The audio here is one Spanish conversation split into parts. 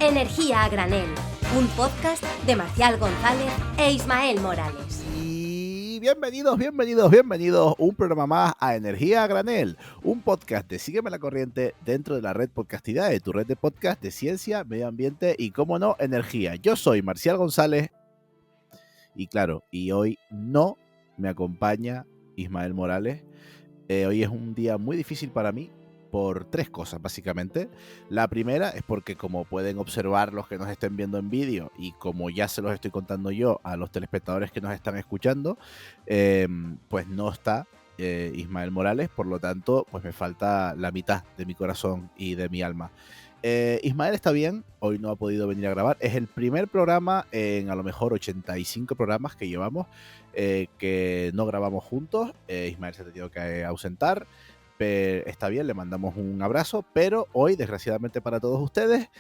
Energía a granel, un podcast de Marcial González e Ismael Morales. Y bienvenidos, un programa más a Energía a Granel, un podcast de Sígueme la Corriente dentro de la red Podcastidae, tu red de podcast de ciencia, medio ambiente y, cómo no, energía. Yo soy Marcial González y claro, y hoy no me acompaña Ismael Morales. Hoy es un día muy difícil para mí por tres cosas, básicamente. La primera es porque, como pueden observar los que nos estén viendo en vídeo y como ya se los estoy contando yo a los telespectadores que nos están escuchando, pues no está Ismael Morales, por lo tanto, pues me falta la mitad de mi corazón y de mi alma. Ismael está bien, hoy no ha podido venir a grabar. Es el primer programa en a lo mejor 85 programas que llevamos que no grabamos juntos. Ismael se ha tenido que ausentar. Está bien, le mandamos un abrazo, pero hoy, desgraciadamente para todos ustedes,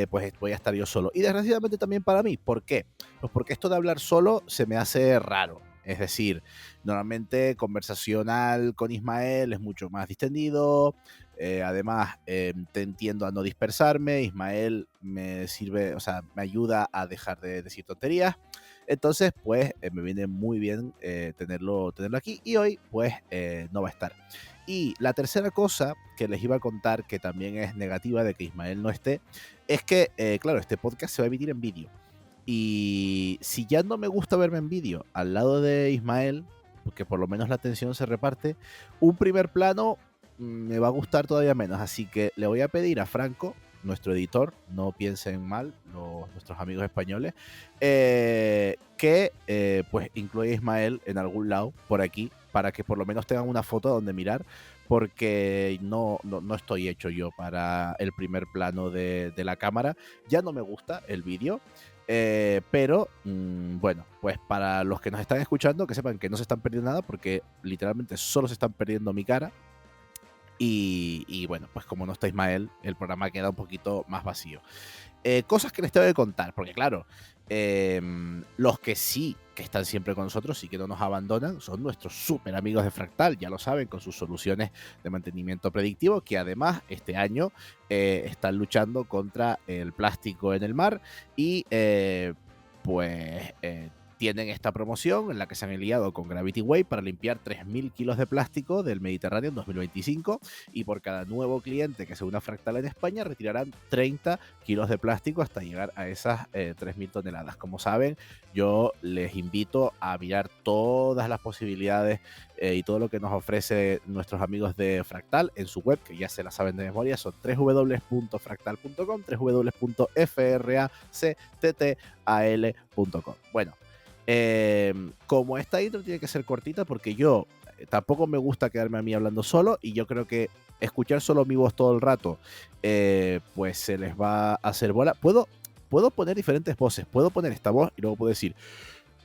pues voy a estar yo solo. Y desgraciadamente también para mí. ¿Por qué? Pues porque esto de hablar solo se me hace raro. Es decir, normalmente conversacional con Ismael es mucho más distendido. Además, te entiendo a no dispersarme. Ismael me sirve, o sea, me ayuda a dejar de decir tonterías. Entonces, pues, me viene muy bien tenerlo aquí. Y hoy, pues, no va a estar. Y la tercera cosa que les iba a contar, que también es negativa de que Ismael no esté, es que, claro, este podcast se va a emitir en vídeo. Y si ya no me gusta verme en vídeo al lado de Ismael, porque por lo menos la atención se reparte, un primer plano me va a gustar todavía menos. Así que le voy a pedir a Franco, nuestro editor, no piensen mal nuestros amigos españoles, que pues incluya a Ismael en algún lado por aquí, para que por lo menos tengan una foto donde mirar, porque no estoy hecho yo para el primer plano de la cámara. Ya no me gusta el vídeo, pero bueno, pues para los que nos están escuchando, que sepan que no se están perdiendo nada, porque literalmente solo se están perdiendo mi cara. Y bueno, pues como no está Ismael, el programa queda un poquito más vacío. Cosas que les tengo que contar, porque claro, los que sí que están siempre con nosotros y que no nos abandonan son nuestros súper amigos de Fractal, ya lo saben, con sus soluciones de mantenimiento predictivo, que además este año están luchando contra el plástico en el mar y pues tienen esta promoción en la que se han aliado con Gravity Wave para limpiar 3.000 kilos de plástico del Mediterráneo en 2025, y por cada nuevo cliente que se una a Fractal en España retirarán 30 kilos de plástico hasta llegar a esas 3.000 toneladas. Como saben, yo les invito a mirar todas las posibilidades y todo lo que nos ofrece nuestros amigos de Fractal en su web, que ya se la saben de memoria, son www.fractal.com, www.fracttal.com. Bueno, como esta intro tiene que ser cortita, porque yo tampoco me gusta quedarme a mí hablando solo, y yo creo que escuchar solo mi voz todo el rato pues se les va a hacer bola. Puedo poner diferentes voces, puedo poner esta voz y luego puedo decir,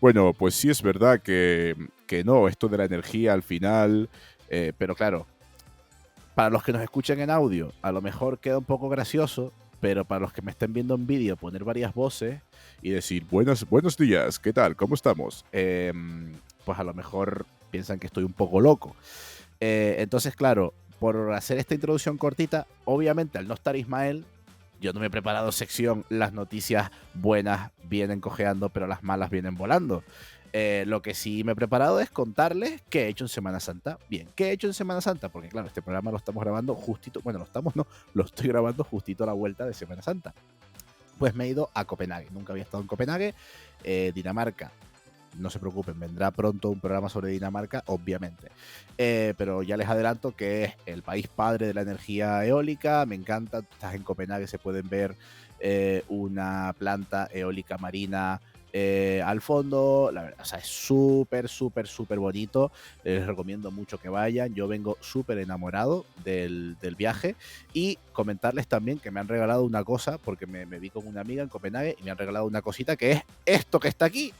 bueno, pues sí es verdad que no, esto de la energía al final, pero claro, para los que nos escuchan en audio a lo mejor queda un poco gracioso, pero para los que me estén viendo en vídeo, poner varias voces y decir buenos días, ¿qué tal? ¿Cómo estamos? Pues a lo mejor piensan que estoy un poco loco. Entonces, claro, por hacer esta introducción cortita, obviamente al no estar Ismael, yo no me he preparado sección las noticias buenas vienen cojeando, pero las malas vienen volando. Lo que sí me he preparado es contarles qué he hecho en Semana Santa. Bien, ¿qué he hecho en Semana Santa? Porque claro, este programa lo estamos grabando justito, bueno, lo estoy grabando justito a la vuelta de Semana Santa. Pues me he ido a Copenhague, nunca había estado en Copenhague, Dinamarca. No se preocupen, vendrá pronto un programa sobre Dinamarca, obviamente. Pero ya les adelanto que es el país padre de la energía eólica. Me encanta, estás en Copenhague, se pueden ver una planta eólica marina al fondo, la verdad, o sea, es súper bonito. Les recomiendo mucho que vayan. Yo vengo súper enamorado del viaje, y comentarles también que me han regalado una cosa, porque me vi con una amiga en Copenhague y me han regalado una cosita que es esto que está aquí,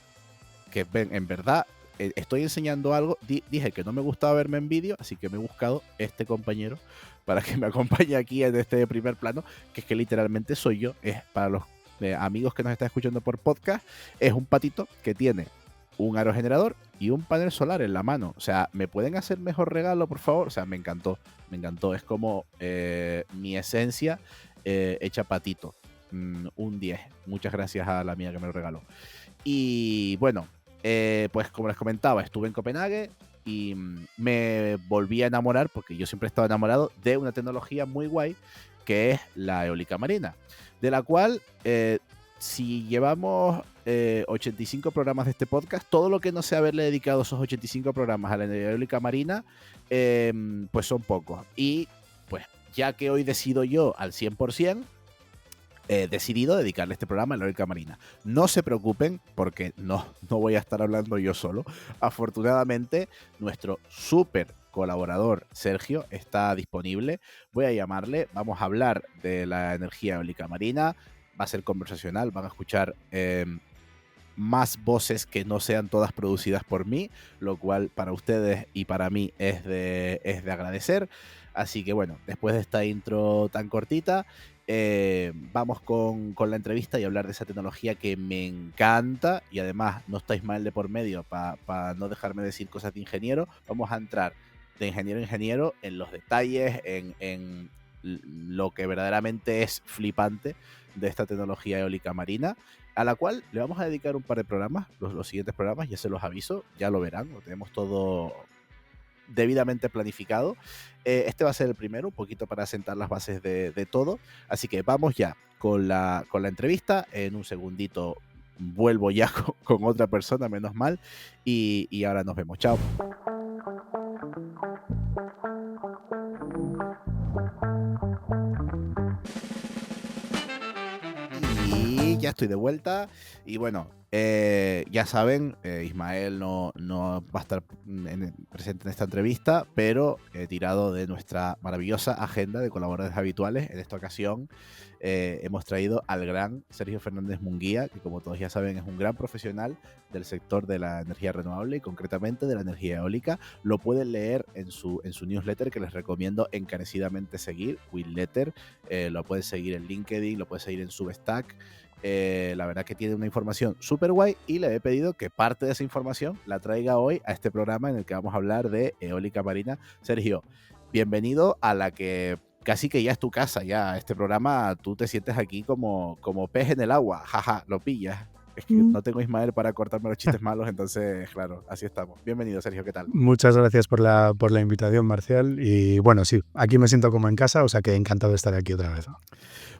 que ven, en verdad estoy enseñando algo. Dije que no me gustaba verme en vídeo, así que me he buscado este compañero para que me acompañe aquí en este primer plano, que es que literalmente soy yo. Es para los amigos que nos están escuchando por podcast, es un patito que tiene un aerogenerador y un panel solar en la mano. O sea, ¿me pueden hacer mejor regalo, por favor? O sea, me encantó. Es como mi esencia hecha patito. un 10. Muchas gracias a la mía que me lo regaló. Y bueno, pues como les comentaba, estuve en Copenhague y me volví a enamorar, porque yo siempre he estado enamorado de una tecnología muy guay, que es la eólica marina, de la cual si llevamos 85 programas de este podcast, todo lo que no sea haberle dedicado esos 85 programas a la eólica marina, pues son pocos. Y pues ya que hoy decido yo al 100%, he decidido dedicarle este programa a la eólica marina. No se preocupen, porque no voy a estar hablando yo solo. Afortunadamente, nuestro súper colaborador Sergio está disponible. Voy a llamarle, vamos a hablar de la energía eólica marina. Va a ser conversacional, van a escuchar más voces que no sean todas producidas por mí, lo cual para ustedes y para mí es de agradecer. Así que bueno, después de esta intro tan cortita, vamos con la entrevista y hablar de esa tecnología que me encanta, y además no está Ismael de por medio para no dejarme decir cosas de ingeniero. Vamos a entrar de ingeniero a ingeniero en los detalles, en lo que verdaderamente es flipante de esta tecnología eólica marina, a la cual le vamos a dedicar un par de programas, los siguientes programas, ya se los aviso, ya lo verán, lo tenemos todo debidamente planificado. Este va a ser el primero, un poquito para sentar las bases de todo, así que vamos ya con la entrevista. En un segundito vuelvo ya con otra persona, menos mal, y ahora nos vemos, chao. Y ya estoy de vuelta. Y bueno, ya saben, Ismael no va a estar presente en esta entrevista, pero tirado de nuestra maravillosa agenda de colaboradores habituales, en esta ocasión hemos traído al gran Sergio Fernández Munguía, que como todos ya saben es un gran profesional del sector de la energía renovable y concretamente de la energía eólica. Lo pueden leer en su newsletter, que les recomiendo encarecidamente seguir, Quillletter. Lo pueden seguir en LinkedIn, lo pueden seguir en Substack. La verdad que tiene una información súper guay, y le he pedido que parte de esa información la traiga hoy a este programa en el que vamos a hablar de eólica marina. Sergio, bienvenido a la que casi que ya es tu casa. Ya este programa tú te sientes aquí como pez en el agua, jaja, lo pillas. Es que no tengo Ismael para cortarme los chistes malos, entonces claro, así estamos. Bienvenido, Sergio, ¿qué tal? Muchas gracias por la invitación, Marcial, y bueno, sí, aquí me siento como en casa, o sea que encantado de estar aquí otra vez.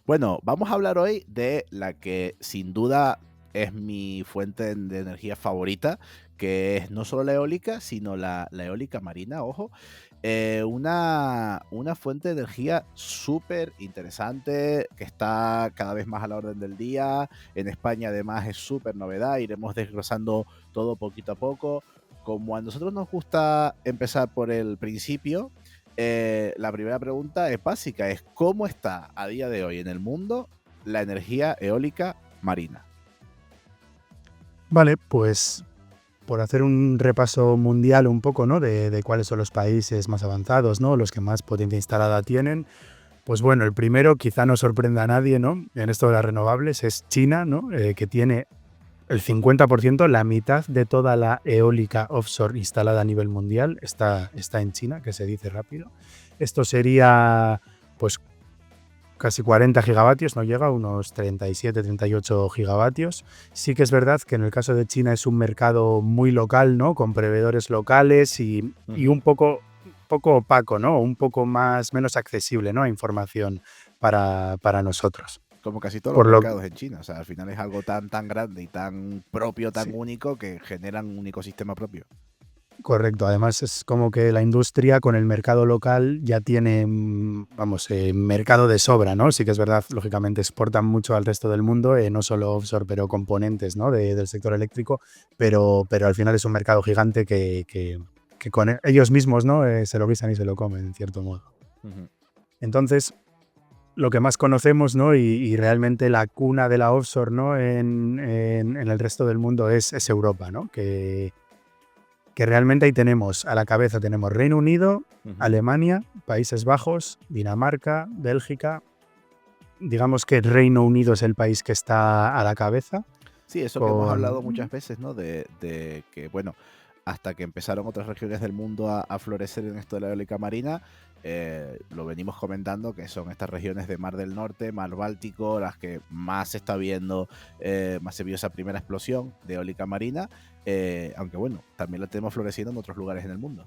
Bueno, vamos a hablar hoy de la que sin duda es mi fuente de energía favorita, que es no solo la eólica, sino la eólica marina, ojo. Una fuente de energía súper interesante, que está cada vez más a la orden del día. En España además es súper novedad, iremos desglosando todo poquito a poco. Como a nosotros nos gusta empezar por el principio, la primera pregunta es básica, es ¿cómo está a día de hoy en el mundo la energía eólica marina? Vale, pues por hacer un repaso mundial un poco, ¿no? de cuáles son los países más avanzados, ¿no? Los que más potencia instalada tienen. Pues bueno, el primero, quizá no sorprenda a nadie, ¿no? En esto de las renovables, es China, ¿no? Que tiene el 50%, la mitad de toda la eólica offshore instalada a nivel mundial está en China, que se dice rápido. Esto sería pues casi 40 gigavatios, no llega a unos 37, 38 gigavatios. Sí que es verdad que en el caso de China es un mercado muy local, ¿no? Con proveedores locales y un poco opaco, ¿no? Un poco menos accesible, ¿no? A información para nosotros. Como casi todos los mercados en China. O sea, al final es algo tan grande y tan propio, tan único, que generan un ecosistema propio. Correcto. Además es como que la industria con el mercado local ya tiene, mercado de sobra, ¿no? Sí que es verdad, lógicamente exportan mucho al resto del mundo, no solo offshore, pero componentes, ¿no? del sector eléctrico, pero al final es un mercado gigante que con ellos mismos, ¿no? Se lo guisan y se lo comen, en cierto modo. Uh-huh. Entonces, lo que más conocemos, ¿no? y realmente la cuna de la offshore, ¿no? en el resto del mundo es Europa, ¿no? Que realmente ahí tenemos a la cabeza, tenemos Reino Unido, uh-huh, Alemania, Países Bajos, Dinamarca, Bélgica. Digamos que Reino Unido es el país que está a la cabeza. Sí, eso que hemos hablado muchas veces, ¿no? De que, bueno, hasta que empezaron otras regiones del mundo a florecer en esto de la eólica marina. Lo venimos comentando, que son estas regiones de Mar del Norte, Mar Báltico, las que más se está viendo, más se vio esa primera explosión de eólica marina, aunque bueno, también la tenemos floreciendo en otros lugares en el mundo.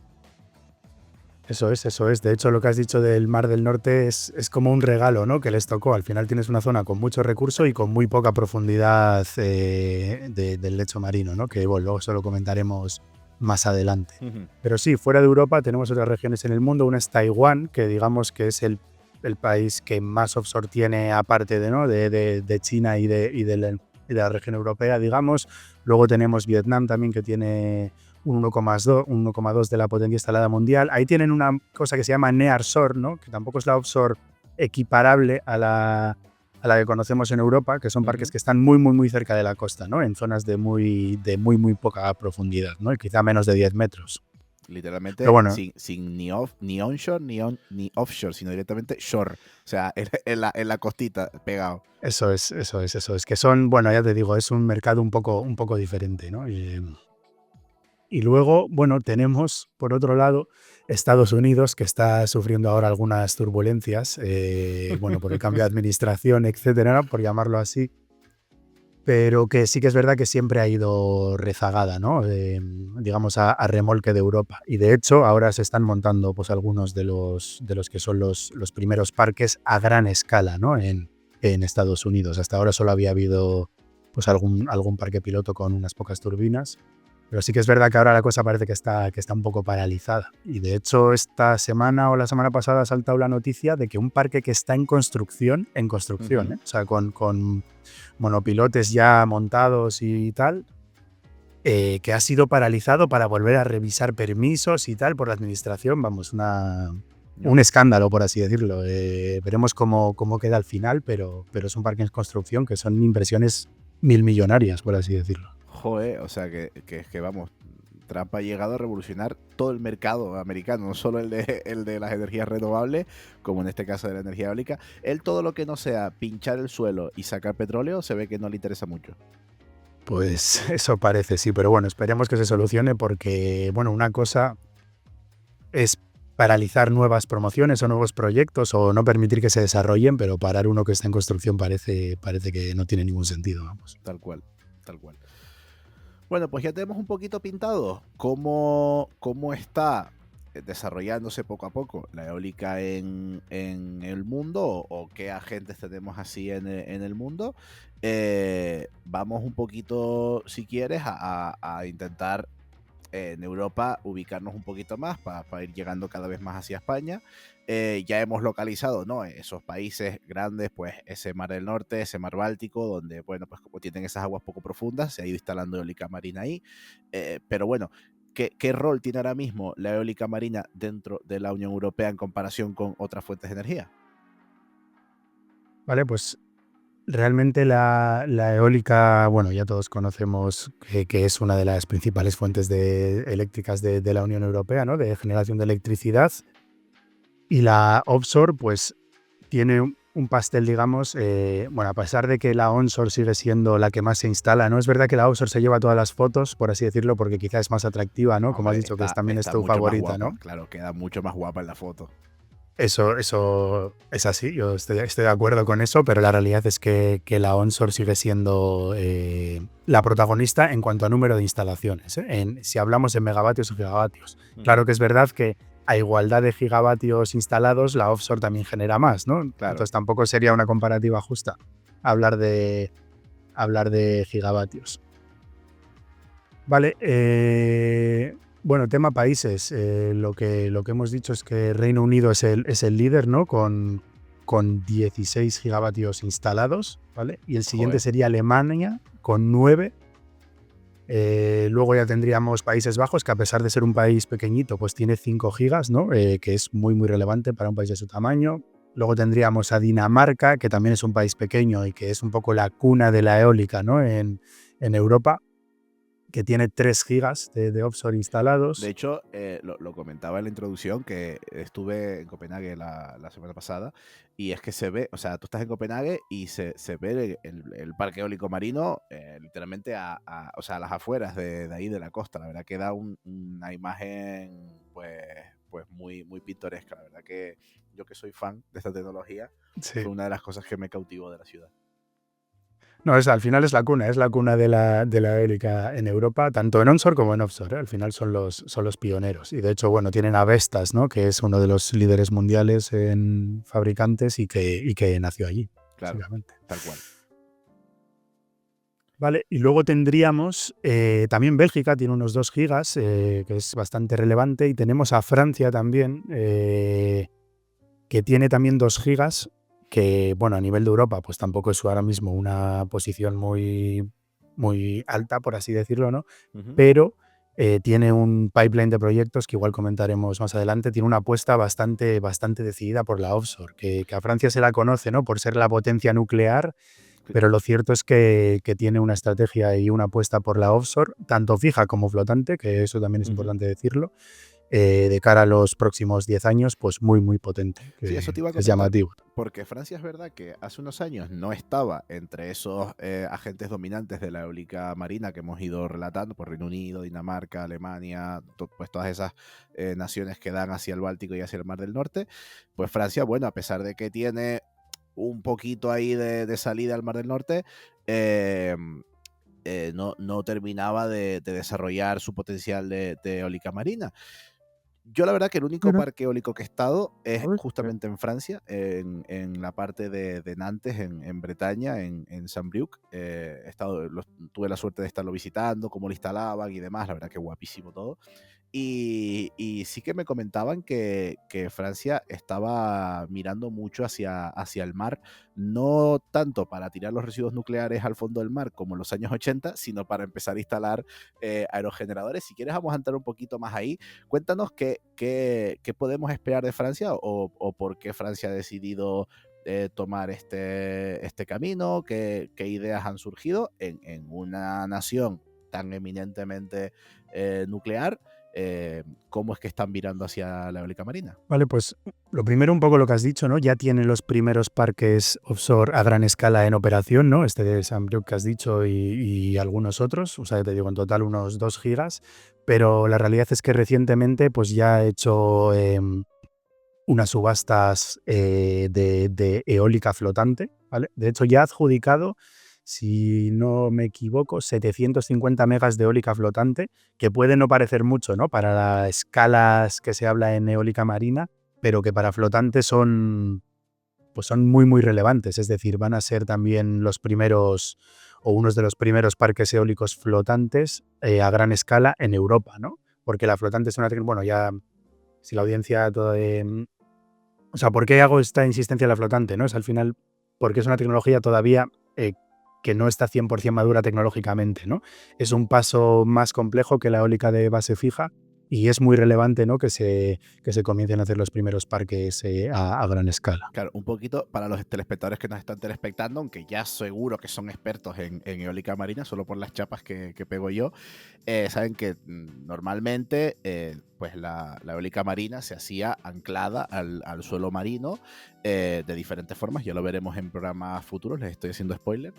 Eso es. De hecho, lo que has dicho del Mar del Norte es como un regalo, ¿no?, que les tocó. Al final tienes una zona con mucho recurso y con muy poca profundidad del lecho marino, ¿no?, que bueno, luego eso lo comentaremos más adelante. Pero sí, fuera de Europa tenemos otras regiones en el mundo. Una es Taiwán, que digamos que es el país que más offshore tiene, aparte de China y de la región europea, digamos. Luego tenemos Vietnam también, que tiene un 1,2 de la potencia instalada mundial. Ahí tienen una cosa que se llama nearshore, ¿no?, que tampoco es la offshore equiparable a la que conocemos en Europa, que son parques que están muy, muy, muy cerca de la costa, ¿no?, en zonas de muy, muy poca profundidad, ¿no?, y quizá menos de 10 metros. Literalmente, bueno, sin ni onshore ni offshore, sino directamente shore, o sea, en la costita, pegado. Eso es. Que son, bueno, ya te digo, es un mercado un poco diferente, ¿no? Y luego, bueno, tenemos, por otro lado, Estados Unidos, que está sufriendo ahora algunas turbulencias, bueno, por el cambio de administración, etcétera, por llamarlo así, pero que sí que es verdad que siempre ha ido rezagada, ¿no?, digamos, a remolque de Europa. Y de hecho, ahora se están montando pues algunos de los que son los primeros parques a gran escala, ¿no?, en Estados Unidos. Hasta ahora solo había habido pues algún parque piloto con unas pocas turbinas. Pero sí que es verdad que ahora la cosa parece que está un poco paralizada. Y de hecho, esta semana o la semana pasada ha saltado la noticia de que un parque que está en construcción, o sea, con monopilotes ya montados y tal, que ha sido paralizado para volver a revisar permisos y tal por la administración. Vamos, un escándalo, por así decirlo. Veremos cómo queda al final, pero es un parque en construcción que son inversiones milmillonarias, por así decirlo. Joder, o sea que vamos, Trump ha llegado a revolucionar todo el mercado americano, no solo el de las energías renovables, como en este caso de la energía eólica. Él, todo lo que no sea pinchar el suelo y sacar petróleo, se ve que no le interesa mucho. Pues eso parece, sí, pero bueno, esperemos que se solucione, porque, bueno, una cosa es paralizar nuevas promociones o nuevos proyectos o no permitir que se desarrollen, pero parar uno que está en construcción parece que no tiene ningún sentido, vamos. Tal cual. Bueno, pues ya tenemos un poquito pintado cómo está desarrollándose poco a poco la eólica en el mundo, o qué agentes tenemos así en el mundo. Vamos un poquito, si quieres, a intentar en Europa ubicarnos un poquito más para ir llegando cada vez más hacia España. Ya hemos localizado, ¿no?, esos países grandes, pues ese Mar del Norte, ese Mar Báltico, donde, bueno, pues como tienen esas aguas poco profundas, se ha ido instalando eólica marina ahí. Pero bueno, ¿qué rol tiene ahora mismo la eólica marina dentro de la Unión Europea en comparación con otras fuentes de energía? Vale, pues realmente la eólica, bueno, ya todos conocemos que es una de las principales fuentes eléctricas de la Unión Europea, ¿no?, de generación de electricidad. Y la offshore, pues, tiene un pastel, digamos, bueno, a pesar de que la onshore sigue siendo la que más se instala, ¿no? Es verdad que la offshore se lleva todas las fotos, por así decirlo, porque quizá es más atractiva, ¿no? Como has dicho, que también es tu favorita, ¿no? Claro, queda mucho más guapa en la foto. Eso es así, yo estoy de acuerdo con eso, pero la realidad es que la onshore sigue siendo la protagonista en cuanto a número de instalaciones, ¿eh? Si hablamos en megavatios o gigavatios. Claro que es verdad que a igualdad de gigavatios instalados, la offshore también genera más, ¿no? Claro. Entonces tampoco sería una comparativa justa hablar de gigavatios. Vale, bueno, tema países. Lo que hemos dicho es que Reino Unido es el líder, ¿no?, con 16 gigavatios instalados, ¿vale? Y el siguiente sería Alemania, con 9. Luego ya tendríamos Países Bajos, que a pesar de ser un país pequeñito, pues tiene 5 gigas, ¿no? Que es muy, muy relevante para un país de su tamaño. Luego tendríamos a Dinamarca, que también es un país pequeño y que es un poco la cuna de la eólica, ¿no?, en Europa. que tiene 3 gigas de offshore instalados. De hecho, lo comentaba en la introducción que estuve en Copenhague la semana pasada y es que se ve, o sea, tú estás en Copenhague y se ve el parque eólico marino literalmente o sea, a las afueras de ahí de la costa. La verdad que da una imagen pues muy, muy pintoresca. La verdad que yo que soy fan de esta tecnología Sí. fue una de las cosas que me cautivó de la ciudad. No, al final es la cuna de la eólica en Europa, tanto en onshore como en offshore, ¿eh? Al final son los pioneros. Y de hecho, bueno, tienen a Vestas, ¿no? Que es uno de los líderes mundiales en fabricantes y que nació allí, Claro, básicamente. tal cual. Vale, y luego tendríamos también Bélgica, tiene unos 2 gigas, que es bastante relevante, y tenemos a Francia también, que tiene también 2 gigas, que bueno, a nivel de Europa pues tampoco es ahora mismo una posición muy, muy alta, por así decirlo, ¿no? Uh-huh. Pero tiene un pipeline de proyectos que igual comentaremos más adelante, tiene una apuesta bastante decidida por la offshore, que a Francia se la conoce, ¿no? Por ser la potencia nuclear, pero lo cierto es que tiene una estrategia y una apuesta por la offshore, tanto fija como flotante, que eso también es importante decirlo, de cara a los próximos 10 años, pues muy, muy potente, Sí, eso te iba a es comentar, llamativo. porque Francia es verdad que hace unos años no estaba entre esos agentes dominantes de la eólica marina que hemos ido relatando, por Reino Unido, Dinamarca, Alemania, pues todas esas naciones que dan hacia el Báltico y hacia el Mar del Norte. Pues Francia, bueno, a pesar de que tiene un poquito ahí de salida al Mar del Norte, no terminaba de desarrollar su potencial de eólica marina. Yo la verdad que el único parque eólico que he estado es justamente en Francia, en la parte de Nantes, en Bretaña, en Saint-Brieuc. Tuve la suerte de estarlo visitando, cómo lo instalaban y demás. La verdad que guapísimo todo. Y sí que me comentaban que Francia estaba mirando mucho hacia el mar, no tanto para tirar los residuos nucleares al fondo del mar como en los años 80, sino para empezar a instalar aerogeneradores. Si quieres vamos a entrar un poquito más ahí. Cuéntanos qué podemos esperar de Francia o por qué Francia ha decidido tomar este camino, qué ideas han surgido en una nación tan eminentemente nuclear. ¿Cómo es que están virando hacia la eólica marina? Vale, pues lo primero un poco lo que has dicho, ¿no? Ya tienen los primeros parques offshore a gran escala en operación, ¿no? Este de Saint-Brieuc que has dicho y algunos otros, o sea, te digo, en total unos 2 gigas, pero la realidad es que recientemente pues ya ha hecho unas subastas de eólica flotante, ¿vale? De hecho ya ha adjudicado, si no me equivoco, 750 megas de eólica flotante, que puede no parecer mucho, ¿no? Para las escalas que se habla en eólica marina, pero que para flotante son muy, muy relevantes. Es decir, van a ser también los primeros o unos de los primeros parques eólicos flotantes a gran escala en Europa, ¿no? Porque la flotante es una tecnología, bueno, ya si la audiencia o sea, ¿por qué hago esta insistencia en la flotante? ¿No? Es al final porque es una tecnología todavía que no está 100% madura tecnológicamente, ¿no? Es un paso más complejo que la eólica de base fija y es muy relevante, ¿no? que se comiencen a hacer los primeros parques a gran escala. Claro, un poquito para los telespectadores que nos están telespectando, aunque ya seguro que son expertos en eólica marina, solo por las chapas que pego yo, saben que normalmente pues la eólica marina se hacía anclada al suelo marino de diferentes formas. Ya lo veremos en programas futuros, les estoy haciendo spoiler,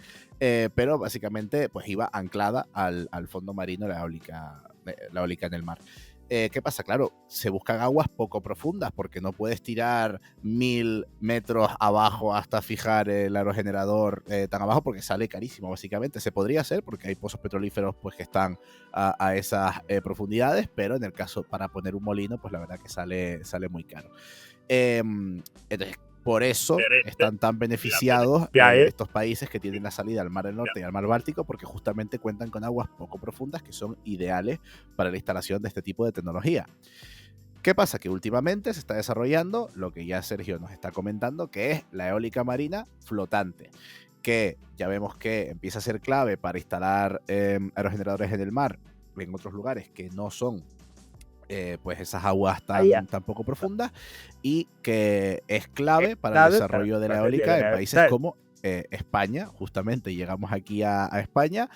pero básicamente pues iba anclada al fondo marino la eólica en el mar. ¿Qué pasa? Claro, se buscan aguas poco profundas porque no puedes tirar 1000 metros abajo hasta fijar el aerogenerador tan abajo porque sale carísimo, básicamente. Se podría hacer porque hay pozos petrolíferos pues, que están a esas profundidades, pero en el caso para poner un molino, pues la verdad que sale muy caro. Entonces, por eso están tan beneficiados estos países que tienen la salida al Mar del Norte y al Mar Báltico, porque justamente cuentan con aguas poco profundas que son ideales para la instalación de este tipo de tecnología. ¿Qué pasa? Que últimamente se está desarrollando lo que ya Sergio nos está comentando, que es la eólica marina flotante, que ya vemos que empieza a ser clave para instalar aerogeneradores en el mar, en otros lugares que no son pues esas aguas tan poco profundas, y que es clave para el desarrollo de la eólica en países como España. Justamente llegamos aquí a España.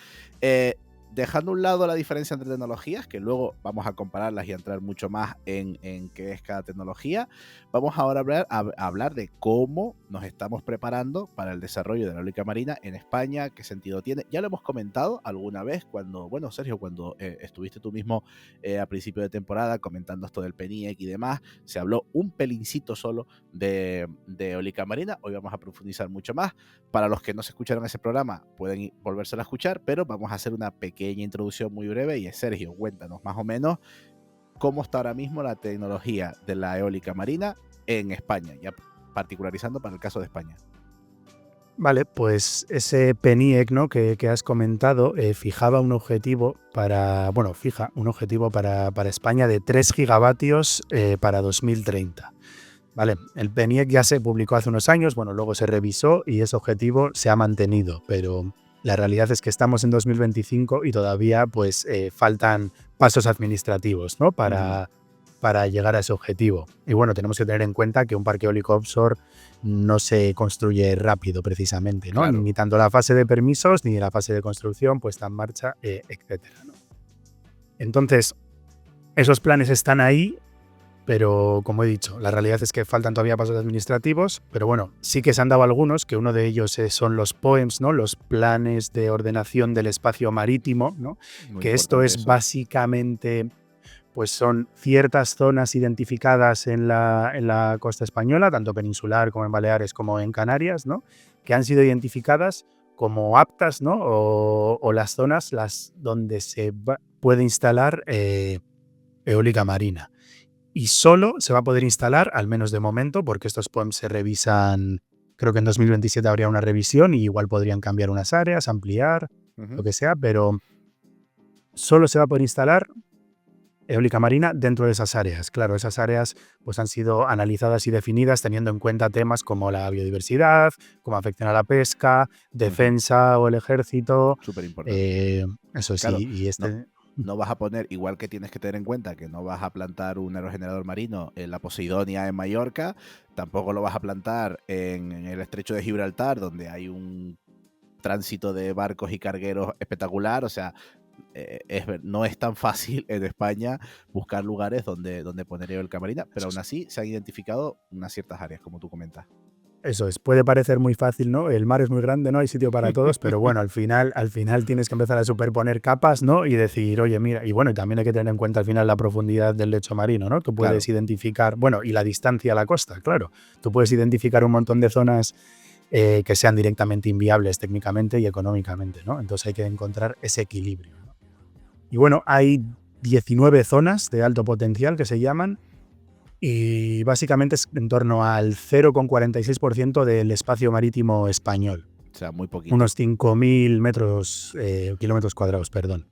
dejando a un lado la diferencia entre tecnologías, que luego vamos a compararlas y a entrar mucho más en qué es cada tecnología, vamos ahora a hablar de cómo nos estamos preparando para el desarrollo de la eólica marina en España, qué sentido tiene. Ya lo hemos comentado alguna vez cuando, bueno, Sergio, cuando estuviste tú mismo a principio de temporada comentando esto del PENIEC y demás, se habló un pelincito solo de eólica marina. Hoy vamos a profundizar mucho más. Para los que no se escucharon ese programa, pueden volvérselo a escuchar, pero vamos a hacer una pequeña introducción muy breve. Y Sergio, cuéntanos más o menos cómo está ahora mismo la tecnología de la eólica marina en España, ya particularizando para el caso de España. Vale, pues ese PENIEC, ¿no?, que has comentado, fijaba un objetivo fija un objetivo para España de 3 gigavatios para 2030. Vale, el PENIEC ya se publicó hace unos años, bueno, luego se revisó y ese objetivo se ha mantenido, pero la realidad es que estamos en 2025 y todavía pues faltan pasos administrativos, ¿no?, para llegar a ese objetivo. Y bueno, tenemos que tener en cuenta que un parque eólico offshore no se construye rápido precisamente, ¿no? Claro. Ni tanto la fase de permisos ni la fase de construcción puesta en marcha, etcétera, ¿no? Entonces, esos planes están ahí, pero como he dicho, la realidad es que faltan todavía pasos administrativos, pero bueno, sí que se han dado algunos, que uno de ellos son los POEMs, ¿no?, los planes de ordenación del espacio marítimo, ¿no? Que esto es básicamente, pues son ciertas zonas identificadas en la costa española, tanto peninsular como en Baleares como en Canarias, ¿no?, que han sido identificadas como aptas, ¿no?, o las zonas donde se puede instalar eólica marina. Y solo se va a poder instalar, al menos de momento, porque estos POEMs se revisan, creo que en 2027 habría una revisión y igual podrían cambiar unas áreas, ampliar, lo que sea, pero solo se va a poder instalar eólica marina dentro de esas áreas. Claro, esas áreas pues han sido analizadas y definidas teniendo en cuenta temas como la biodiversidad, cómo afectan a la pesca, defensa o el ejército. Súper importante. Eso sí, Claro, y no vas a poner, igual que tienes que tener en cuenta que no vas a plantar un aerogenerador marino en la Posidonia en Mallorca, tampoco lo vas a plantar en el estrecho de Gibraltar, donde hay un tránsito de barcos y cargueros espectacular. O sea, no es tan fácil en España buscar lugares donde poner eólica marina, pero aún así se han identificado unas ciertas áreas, como tú comentas. Eso es, puede parecer muy fácil, ¿no? El mar es muy grande, no hay sitio para todos, pero bueno, al final tienes que empezar a superponer capas, ¿no? Y decir, oye, mira, y bueno, y también hay que tener en cuenta al final la profundidad del lecho marino, ¿no? Que puedes identificar, bueno, y la distancia a la costa, claro. Tú puedes identificar un montón de zonas que sean directamente inviables técnicamente y económicamente, ¿no? Entonces hay que encontrar ese equilibrio, ¿no? Y bueno, hay 19 zonas de alto potencial que se llaman, y básicamente es en torno al 0,46% del espacio marítimo español. O sea, muy poquito. Unos 5.000 kilómetros cuadrados, perdón.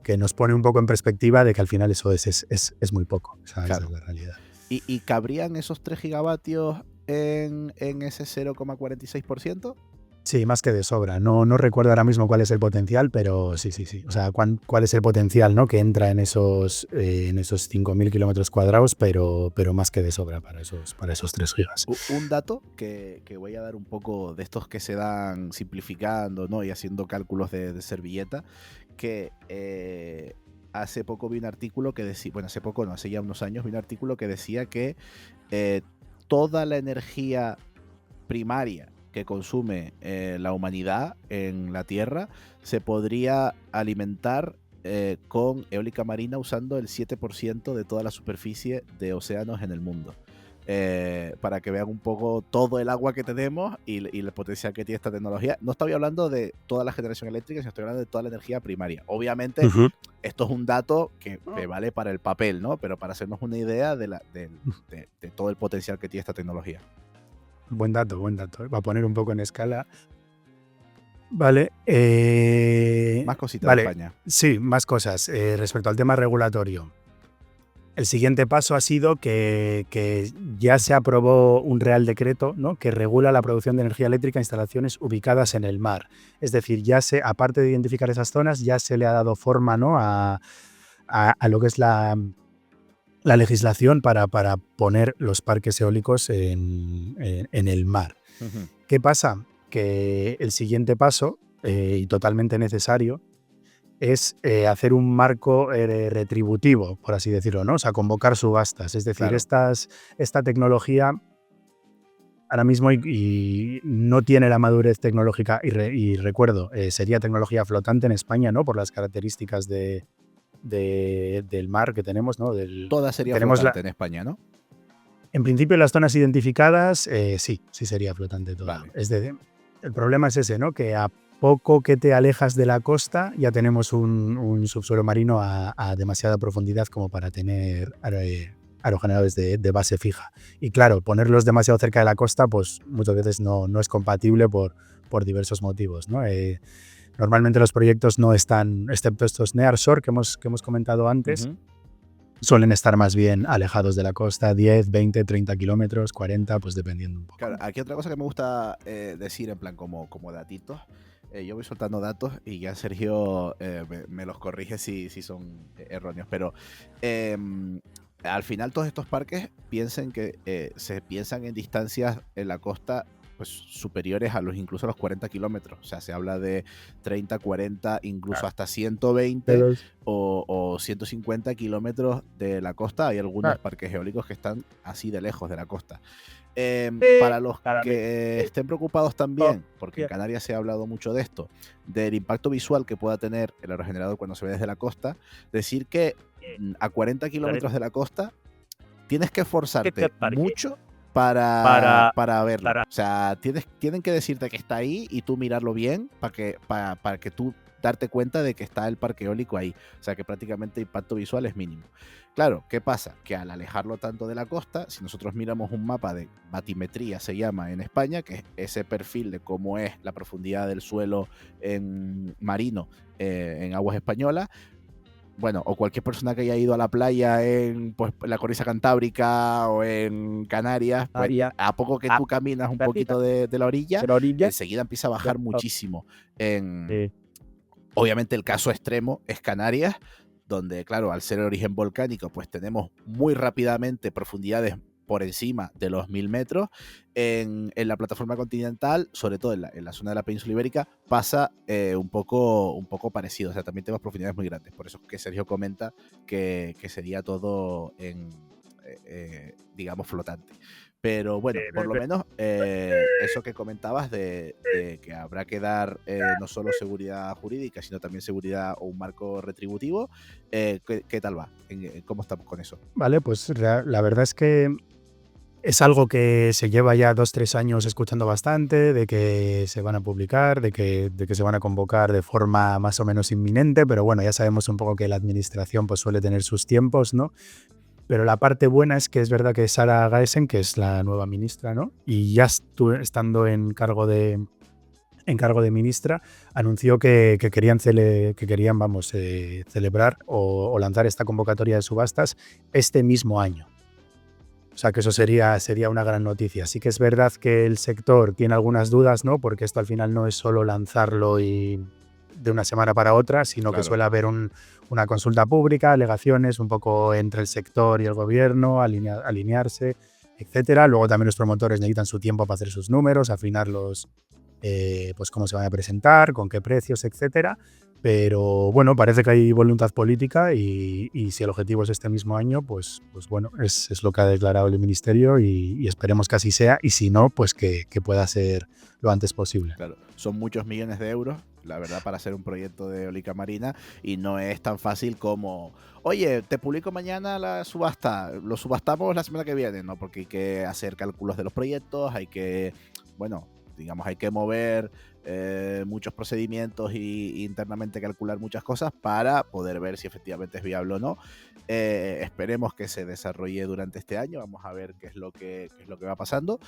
Que nos pone un poco en perspectiva de que al final eso es muy poco. O sea, Claro. Esa es la realidad. ¿Y cabrían esos 3 gigavatios en ese 0,46%? Sí, más que de sobra. No recuerdo ahora mismo cuál es el potencial, pero sí. O sea, cuál es el potencial, ¿no?, que entra en esos 5.000 kilómetros cuadrados, pero más que de sobra para esos 3 gigas. Un dato que voy a dar un poco de estos que se dan simplificando, ¿no?, y haciendo cálculos de servilleta, que hace poco vi un artículo que decía, bueno, hace poco no, hace ya unos años vi un artículo que decía que toda la energía primaria que consume la humanidad en la Tierra se podría alimentar con eólica marina usando el 7% de toda la superficie de océanos en el mundo. Para que vean un poco todo el agua que tenemos y el potencial que tiene esta tecnología. No estoy hablando de toda la generación eléctrica, sino estoy hablando de toda la energía primaria. Obviamente, esto es un dato que vale para el papel, ¿no? Pero para hacernos una idea de todo el potencial que tiene esta tecnología. Buen dato. Va a poner un poco en escala. Vale. Más cositas de España. Sí, más cosas. Respecto al tema regulatorio. El siguiente paso ha sido que ya se aprobó un Real Decreto, ¿no?, que regula la producción de energía eléctrica en instalaciones ubicadas en el mar. Es decir, aparte de identificar esas zonas, ya se le ha dado forma, ¿no?, a lo que es la legislación para poner los parques eólicos en el mar. ¿Qué pasa? Que el siguiente paso, y totalmente necesario, es hacer un marco retributivo, por así decirlo, ¿no? O sea, convocar subastas. Es decir, Claro. esta tecnología ahora mismo y no tiene la madurez tecnológica y recuerdo, sería tecnología flotante en España, ¿no? Por las características del mar que tenemos, ¿no? Toda sería Tenemos flotante en España, ¿no? en principio, las zonas identificadas, sí sería flotante toda. Vale. El problema es ese, ¿no? Que a poco que te alejas de la costa ya tenemos un subsuelo marino a demasiada profundidad como para tener aerogeneradores de base fija. Y claro, ponerlos demasiado cerca de la costa, pues muchas veces no es compatible por diversos motivos, ¿no? Normalmente los proyectos no están, excepto estos Nearshore que hemos comentado antes, Ujú. suelen estar más bien alejados de la costa, 10, 20, 30 kilómetros, 40, pues dependiendo un poco. Claro, aquí otra cosa que me gusta decir en plan como datitos. Yo voy soltando datos y ya Sergio me los corrige si son erróneos. Pero al final todos estos parques se piensan en distancias en la costa pues superiores incluso a los 40 kilómetros. O sea, se habla de 30, 40, incluso hasta 120 Pero, o 150 kilómetros de la costa. Hay algunos claro, parques eólicos que están así de lejos de la costa. sí, Para los claramente. que estén preocupados Oh, también, porque en bien. Canarias se ha hablado mucho de esto, del impacto visual que pueda tener el aerogenerador cuando se ve desde la costa, decir que a 40 kilómetros de la costa tienes que esforzarte mucho para verlo. O sea, tienen que decirte que está ahí y tú mirarlo bien para que tú darte cuenta de que está el parque eólico ahí. O sea, que prácticamente el impacto visual es mínimo. Claro, ¿qué pasa? Que al alejarlo tanto de la costa, si nosotros miramos un mapa de batimetría, se llama en España, que es ese perfil de cómo es la profundidad del suelo en marino en aguas españolas, bueno, o cualquier persona que haya ido a la playa en pues, la cornisa cantábrica o en Canarias, pues a poco que tú caminas un poquito de la orilla, enseguida empieza a bajar muchísimo. Obviamente el caso extremo es Canarias, donde, claro, al ser de origen volcánico, pues tenemos muy rápidamente profundidades por encima de los 1000 metros. En la plataforma continental, sobre todo en la zona de la península ibérica, pasa un poco parecido. O sea, también tenemos profundidades muy grandes. Por eso es que Sergio comenta que sería todo digamos, flotante. Pero bueno, por lo menos eso que comentabas de que habrá que dar no solo seguridad jurídica, sino también seguridad o un marco retributivo, ¿qué tal va? ¿Cómo estamos con eso? Vale, pues la verdad es que es algo que se lleva ya 2-3 años escuchando bastante, de que se van a publicar, de que se van a convocar de forma más o menos inminente, pero bueno, ya sabemos un poco que la administración pues, suele tener sus tiempos, ¿no? Pero la parte buena es que es verdad que Sara Gaesen, que es la nueva ministra, ¿no? Y ya estando en cargo de ministra, anunció que querían, celebrar o lanzar esta convocatoria de subastas este mismo año. O sea que eso sería una gran noticia. Sí que es verdad que el sector tiene algunas dudas, ¿no? Porque esto al final no es solo lanzarlo y de una semana para otra, sino que Claro. suele haber una consulta pública, alegaciones un poco entre el sector y el gobierno, alinearse, etcétera. Luego también los promotores necesitan su tiempo para hacer sus números, afinarlos, pues cómo se van a presentar, con qué precios, etcétera. Pero bueno, parece que hay voluntad política y si el objetivo es este mismo año, pues bueno, es lo que ha declarado el ministerio y esperemos que así sea y si no, pues que pueda ser lo antes posible. Claro, son muchos millones de euros, la verdad, para hacer un proyecto de eólica marina y no es tan fácil como, oye, te publico mañana la subasta, lo subastamos la semana que viene, ¿no? Porque hay que hacer cálculos de los proyectos, hay que, bueno, digamos, hay que mover muchos procedimientos y internamente calcular muchas cosas para poder ver si efectivamente es viable o no. Esperemos que se desarrolle durante este año, vamos a ver qué es lo que va pasando.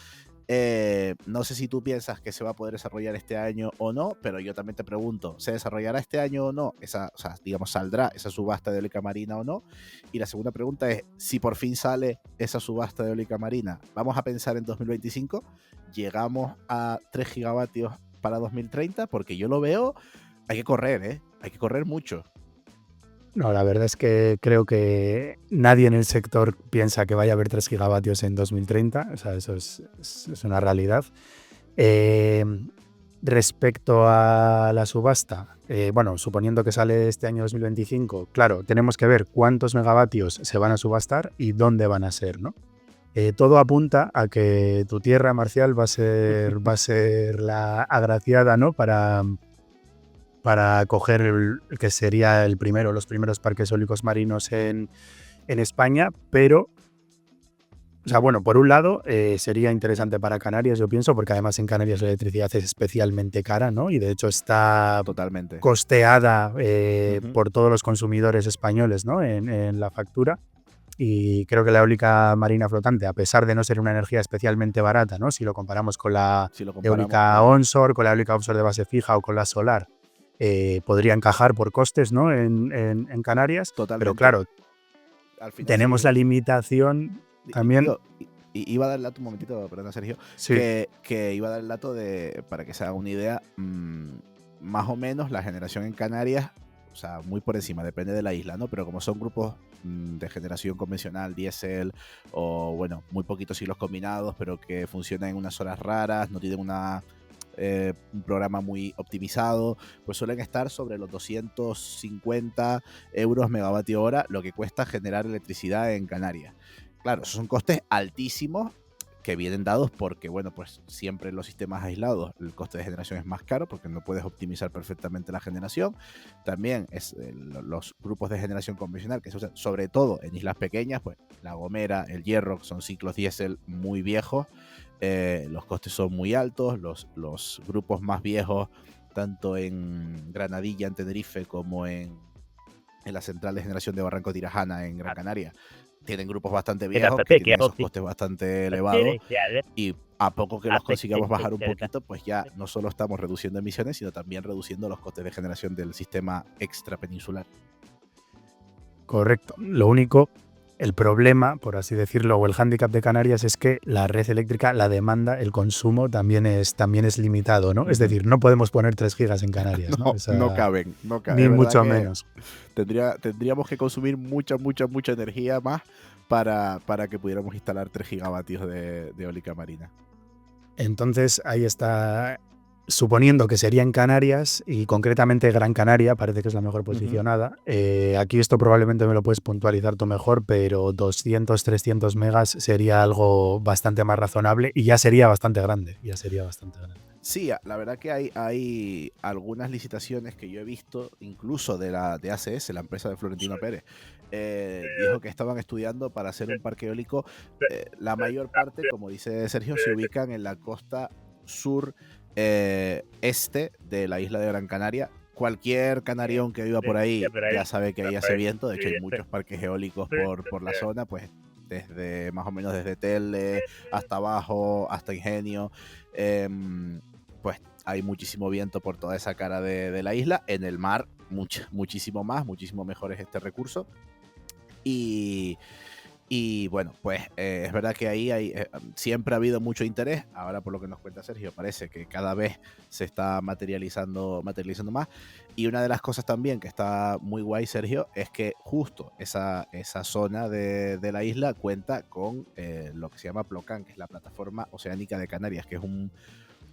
No sé si tú piensas que se va a poder desarrollar este año o no, pero yo también te pregunto, ¿se desarrollará este año o no? O sea, digamos, ¿saldrá esa subasta de eólica marina o no? Y la segunda pregunta es, si por fin sale esa subasta de eólica marina, ¿vamos a pensar en 2025? ¿Llegamos a 3 gigavatios para 2030? Porque yo lo veo, hay que correr, hay que correr mucho. No, la verdad es que creo que nadie en el sector piensa que vaya a haber 3 gigavatios en 2030, o sea, eso es una realidad. Respecto a la subasta, bueno, suponiendo que sale este año 2025, claro, tenemos que ver cuántos megavatios se van a subastar y dónde van a ser, ¿no? Todo apunta a que tu tierra, Marcial, va a ser la agraciada, ¿no? Para coger el que sería los primeros parques eólicos marinos en España, pero, o sea, bueno, por un lado sería interesante para Canarias, yo pienso, porque además en Canarias la electricidad es especialmente cara, ¿no? Y de hecho está Totalmente. costeada por todos los consumidores españoles, ¿no? En la factura. Y creo que la eólica marina flotante, a pesar de no ser una energía especialmente barata, ¿no? Si lo comparamos con la eólica onshore, con la eólica offshore de base fija o con la solar, podría encajar por costes, ¿no? En Canarias. Totalmente. Pero claro, al final tenemos la limitación también. Iba a dar el dato un momentito, perdón, Sergio, Sí. que iba a dar el dato para que se haga una idea, más o menos la generación en Canarias, o sea, muy por encima, depende de la isla, ¿no? Pero como son grupos de generación convencional, diésel, o bueno, muy poquitos hilos combinados, pero que funcionan en unas horas raras, no tienen un programa muy optimizado, pues suelen estar sobre los 250 euros megavatio hora, lo que cuesta generar electricidad en Canarias. Claro, esos son costes altísimos que vienen dados porque, bueno, pues siempre en los sistemas aislados el coste de generación es más caro porque no puedes optimizar perfectamente la generación. También los grupos de generación convencional que se usan sobre todo en islas pequeñas, pues La Gomera, El Hierro, son ciclos diésel muy viejos, los costes son muy altos, los grupos más viejos, tanto en Granadilla, en Tenerife, como en la central de generación de Barranco Tirajana en Gran Canaria, tienen grupos bastante viejos que tienen esos costes bastante elevados, y a poco que los consigamos bajar un poquito, pues ya no solo estamos reduciendo emisiones, sino también reduciendo los costes de generación del sistema extrapeninsular. Correcto. Lo único, el problema, por así decirlo, o el hándicap de Canarias es que la red eléctrica, la demanda, el consumo también es limitado, ¿no? Es decir, no podemos poner 3 gigas en Canarias, ¿no? No caben. Ni mucho menos. Tendríamos que consumir mucha energía más para que pudiéramos instalar 3 gigavatios de eólica marina. Entonces, ahí está, suponiendo que sería en Canarias, y concretamente Gran Canaria, parece que es la mejor posicionada. Aquí esto probablemente me lo puedes puntualizar tú mejor, pero 200, 300 megas sería algo bastante más razonable y ya sería bastante grande. Sí, la verdad que hay algunas licitaciones que yo he visto, incluso de ACS, la empresa de Florentino Pérez, dijo que estaban estudiando para hacer un parque eólico. La mayor parte, como dice Sergio, se ubican en la costa sur este de la isla de Gran Canaria. Cualquier canarión que viva por ahí ya sabe que ahí hace viento. De hecho, hay muchos parques eólicos por la zona, pues desde más o menos desde Telde hasta abajo, hasta Ingenio. Pues hay muchísimo viento por toda esa cara de la isla. En el mar, muchísimo mejor es este recurso. Y bueno, pues es verdad que ahí siempre ha habido mucho interés. Ahora, por lo que nos cuenta Sergio, parece que cada vez se está materializando más. Y una de las cosas también que está muy guay, Sergio, es que justo esa zona de la isla cuenta con lo que se llama PLOCAN, que es la Plataforma Oceánica de Canarias, que es un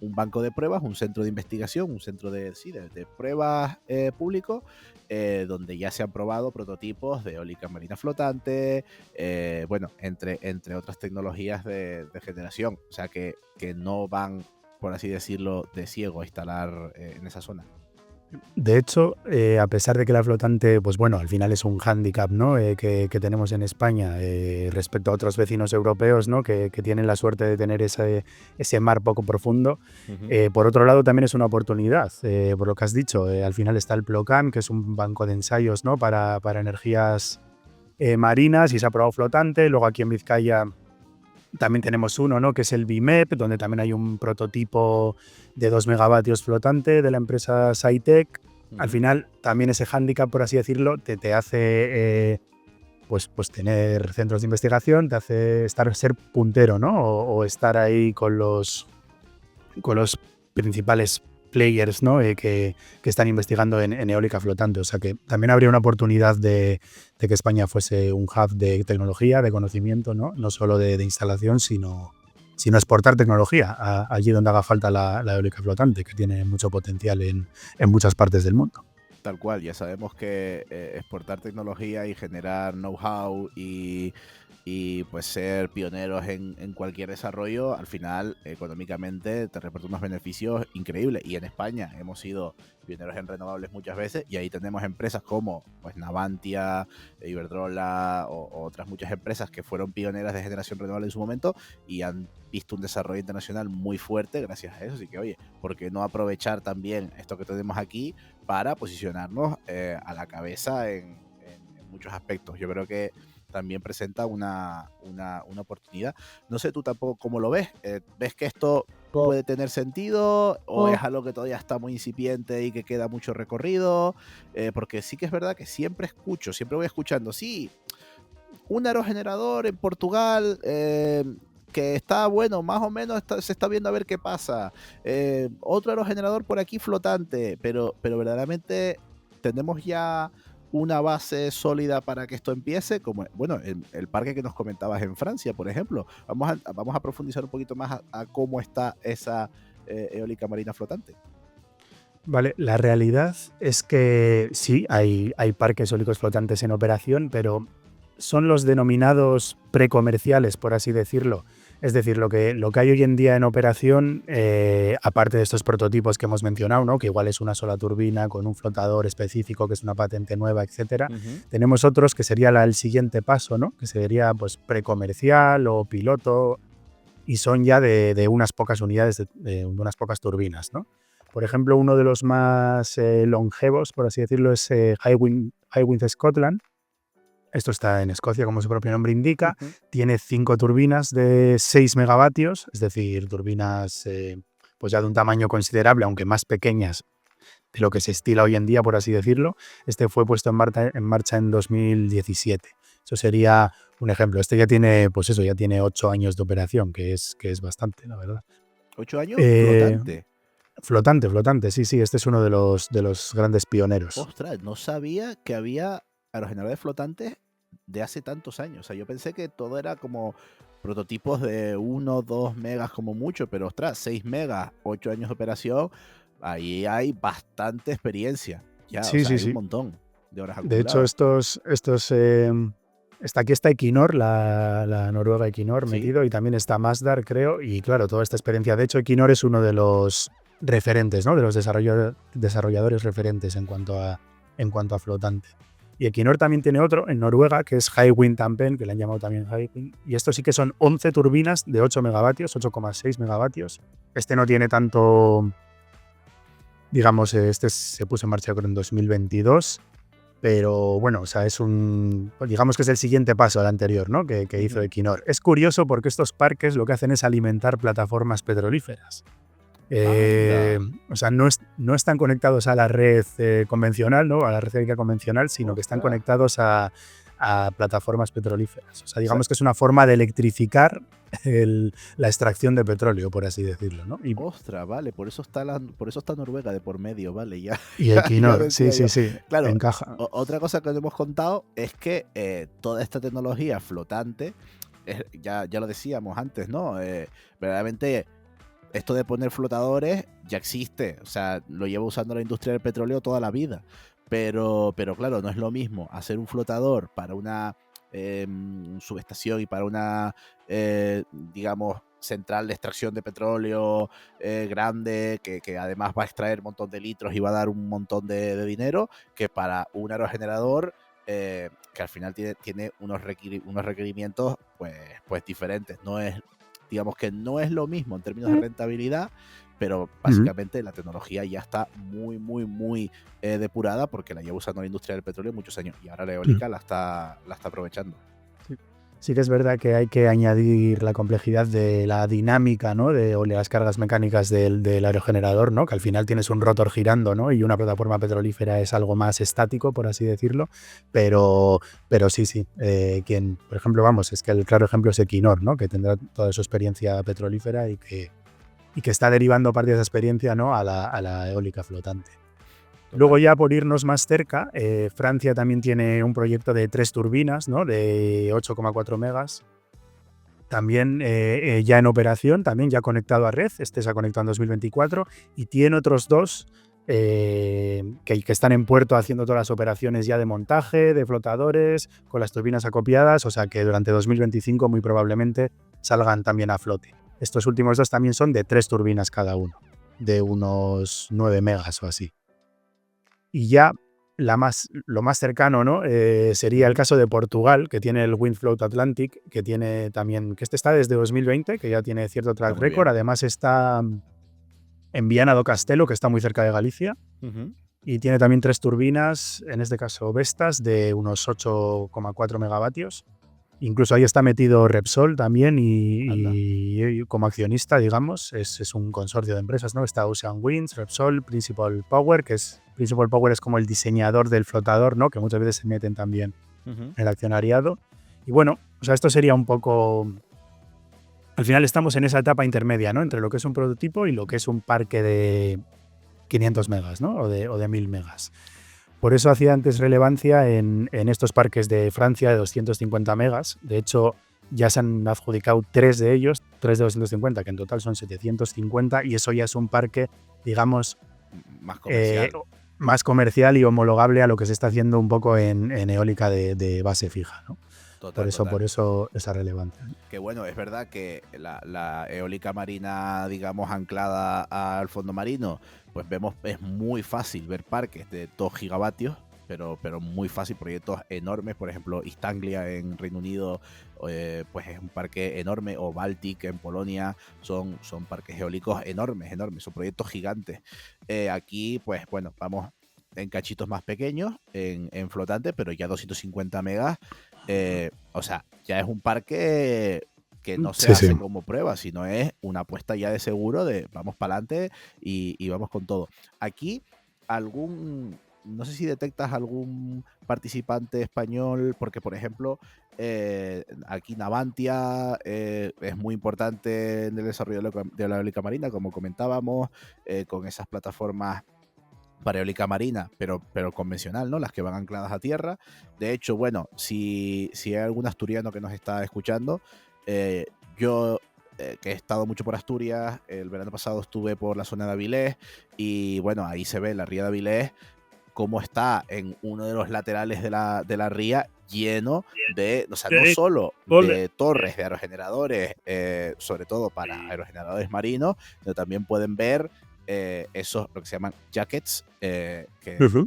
banco de pruebas, un centro de investigación, un centro de pruebas público, donde ya se han probado prototipos de eólica marina flotante, bueno, entre otras tecnologías de generación. O sea que no van, por así decirlo, de ciego a instalar en esa zona. De hecho, a pesar de que la flotante, pues bueno, al final es un hándicap, ¿no? Que tenemos en España respecto a otros vecinos europeos, ¿no? Que tienen la suerte de tener ese mar poco profundo. Por otro lado, también es una oportunidad, por lo que has dicho. Al final está el PLOCAN, que es un banco de ensayos, ¿no? Para energías marinas, y se ha probado flotante. Luego aquí en Vizcaya también tenemos uno, ¿no? Que es el BIMEP, donde también hay un prototipo de 2 megavatios flotante de la empresa SciTech. Al final, también ese hándicap, por así decirlo, te hace pues tener centros de investigación, te hace ser puntero, ¿no? O estar ahí con los principales players, ¿no? Que están investigando en eólica flotante. O sea que también habría una oportunidad de que España fuese un hub de tecnología, de conocimiento, ¿no? No solo de instalación, sino sino exportar tecnología allí donde haga falta la eólica flotante, que tiene mucho potencial en muchas partes del mundo. Tal cual, ya sabemos que exportar tecnología y generar know-how y pues ser pioneros en cualquier desarrollo, al final económicamente te reporta unos beneficios increíbles. Y en España hemos sido pioneros en renovables muchas veces y ahí tenemos empresas como pues Navantia, Iberdrola o otras muchas empresas que fueron pioneras de generación renovable en su momento y han visto un desarrollo internacional muy fuerte gracias a eso. Así que oye, ¿por qué no aprovechar también esto que tenemos aquí para posicionarnos a la cabeza en muchos aspectos? Yo creo que también presenta una oportunidad. No sé tú tampoco cómo lo ves. ¿Ves que esto puede tener sentido o es algo que todavía está muy incipiente y que queda mucho recorrido? Porque sí que es verdad que siempre voy escuchando, sí, un aerogenerador en Portugal que está bueno, más o menos se está viendo a ver qué pasa. Otro aerogenerador por aquí flotante, pero verdaderamente tenemos ya una base sólida para que esto empiece, como bueno, el parque que nos comentabas en Francia, por ejemplo. Vamos a profundizar un poquito más a cómo está esa eólica marina flotante. Vale, la realidad es que sí, hay parques eólicos flotantes en operación, pero son los denominados precomerciales, por así decirlo. Es decir, lo que hay hoy en día en operación, aparte de estos prototipos que hemos mencionado, ¿no? Que igual es una sola turbina con un flotador específico, que es una patente nueva, etcétera. Tenemos otros que sería el siguiente paso, ¿no? Que sería pues precomercial o piloto, y son ya de unas pocas unidades, de unas pocas turbinas, ¿no? Por ejemplo, uno de los más longevos, por así decirlo, es Hywind Scotland. Esto está en Escocia, como su propio nombre indica. Tiene 5 turbinas de 6 megavatios, es decir, turbinas pues ya de un tamaño considerable, aunque más pequeñas de lo que se estila hoy en día, por así decirlo. Este fue puesto en marcha en 2017. Eso sería un ejemplo. Este ya tiene, pues eso, ya tiene 8 años de operación, que es bastante, la verdad. 8 años flotante. Flotante, sí. Este es uno de los grandes pioneros. Ostras, no sabía que había aerogeneradores flotantes de hace tantos años. O sea, yo pensé que todo era como prototipos de 1, 2 megas como mucho, pero ostras, 6 megas, 8 años de operación, ahí hay bastante experiencia. Ya, sí, o sea, sí, hay sí. un montón de horas De acumuladas. hecho, aquí está Equinor, la Noruega Equinor metido, y también está Masdar, creo, y claro, toda esta experiencia. De hecho, Equinor es uno de los referentes, ¿no? De los desarrolladores referentes en cuanto a flotante. Y Equinor también tiene otro en Noruega, que es Hywind Tampen, que le han llamado también Hywind. Y esto sí que son 11 turbinas de 8 megavatios, 8,6 megavatios. Este no tiene tanto, digamos, este se puso en marcha creo en 2022. Pero bueno, o sea, digamos que es el siguiente paso al anterior, ¿no? que hizo Equinor. Es curioso porque estos parques lo que hacen es alimentar plataformas petrolíferas. O sea, no están conectados a la red convencional, ¿no? A la red eléctrica convencional, sino que están conectados a plataformas petrolíferas. O sea, digamos que es una forma de electrificar la extracción de petróleo, por así decirlo, ¿no? Ostras, vale, por eso está Noruega de por medio, vale, ya. Y Equinor, sí. Claro, encaja. Otra cosa que nos hemos contado es que toda esta tecnología flotante, ya lo decíamos antes, ¿no? Verdaderamente esto de poner flotadores ya existe, o sea, lo lleva usando la industria del petróleo toda la vida, pero claro, no es lo mismo hacer un flotador para una subestación y para una, digamos, central de extracción de petróleo grande, que además va a extraer un montón de litros y va a dar un montón de dinero, que para un aerogenerador que al final tiene unos requerimientos pues diferentes. Digamos que no es lo mismo en términos de rentabilidad, pero básicamente la tecnología ya está muy, muy, muy depurada porque la lleva usando la industria del petróleo muchos años y ahora la eólica la está aprovechando. Sí que es verdad que hay que añadir la complejidad de la dinámica, ¿no? O las cargas mecánicas del aerogenerador, ¿no? Que al final tienes un rotor girando, ¿no? Y una plataforma petrolífera es algo más estático, por así decirlo. Pero sí. Por ejemplo, es que el claro ejemplo es Equinor, ¿no? Que tendrá toda su experiencia petrolífera y que está derivando parte de esa experiencia, ¿no? a la eólica flotante. Luego ya por irnos más cerca, Francia también tiene un proyecto de 3 turbinas, ¿no? De 8,4 megas. también ya en operación, también ya conectado a red. Este se ha conectado en 2024 y tiene otros 2 que están en puerto haciendo todas las operaciones ya de montaje, de flotadores, con las turbinas acopiadas, o sea que durante 2025 muy probablemente salgan también a flote. Estos últimos 2 también son de 3 turbinas cada uno, de unos 9 megas o así. Y ya lo más cercano, ¿no? Sería el caso de Portugal, que tiene el Windfloat Atlantic, que tiene también, que este está desde 2020, que ya tiene cierto track record. Además está en Viana do Castelo, que está muy cerca de Galicia, y tiene también 3 turbinas, en este caso Vestas, de unos 8,4 megavatios. Incluso ahí está metido Repsol también y como accionista, digamos, es un consorcio de empresas, ¿no? Está Ocean Winds, Repsol, Principal Power, Principal Power es como el diseñador del flotador, ¿no? Que muchas veces se meten también en el accionariado. Y bueno, o sea, esto sería un poco... Al final estamos en esa etapa intermedia, ¿no? Entre lo que es un prototipo y lo que es un parque de 500 megas, ¿no? O de 1000 megas. Por eso hacía antes relevancia en estos parques de Francia de 250 megas. De hecho, ya se han adjudicado 3 de ellos, 3 de 250, que en total son 750, y eso ya es un parque, digamos, más comercial y homologable a lo que se está haciendo un poco en eólica de base fija, ¿no? Por eso esa relevancia. Que bueno, es verdad que la eólica marina, digamos, anclada al fondo marino, pues vemos, es muy fácil ver parques de 2 gigavatios, pero muy fácil, proyectos enormes. Por ejemplo, East Anglia en Reino Unido, pues es un parque enorme, o Baltic en Polonia, son parques eólicos enormes, son proyectos gigantes. Aquí, pues bueno, vamos en cachitos más pequeños, en flotante, pero ya 250 megas. O sea, ya es un parque que no se hace como prueba, sino es una apuesta ya de seguro de vamos para adelante y vamos con todo. Aquí, no sé si detectas algún participante español, porque por ejemplo, aquí Navantia es muy importante en el desarrollo de la eólica marina, como comentábamos, con esas plataformas para eólica marina, pero convencional, ¿no? Las que van ancladas a tierra. De hecho, bueno, si hay algún asturiano que nos está escuchando, yo que he estado mucho por Asturias, el verano pasado estuve por la zona de Avilés y bueno, ahí se ve la ría de Avilés, cómo está en uno de los laterales de la ría lleno de, o sea, no solo de torres de aerogeneradores, sobre todo para aerogeneradores marinos, sino también pueden ver esos, lo que se llaman jackets, que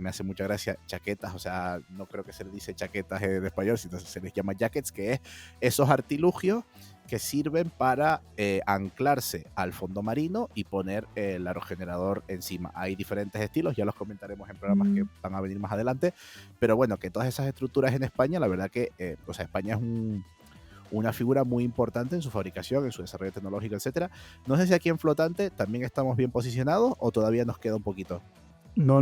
me hace mucha gracia, chaquetas, o sea, no creo que se les dice chaquetas en español, sino se les llama jackets, que es esos artilugios que sirven para anclarse al fondo marino y poner el aerogenerador encima. Hay diferentes estilos, ya los comentaremos en programas que van a venir más adelante, pero bueno, que todas esas estructuras en España, la verdad que o sea, España es una figura muy importante en su fabricación, en su desarrollo tecnológico, etcétera. No sé si aquí en flotante también estamos bien posicionados o todavía nos queda un poquito. No,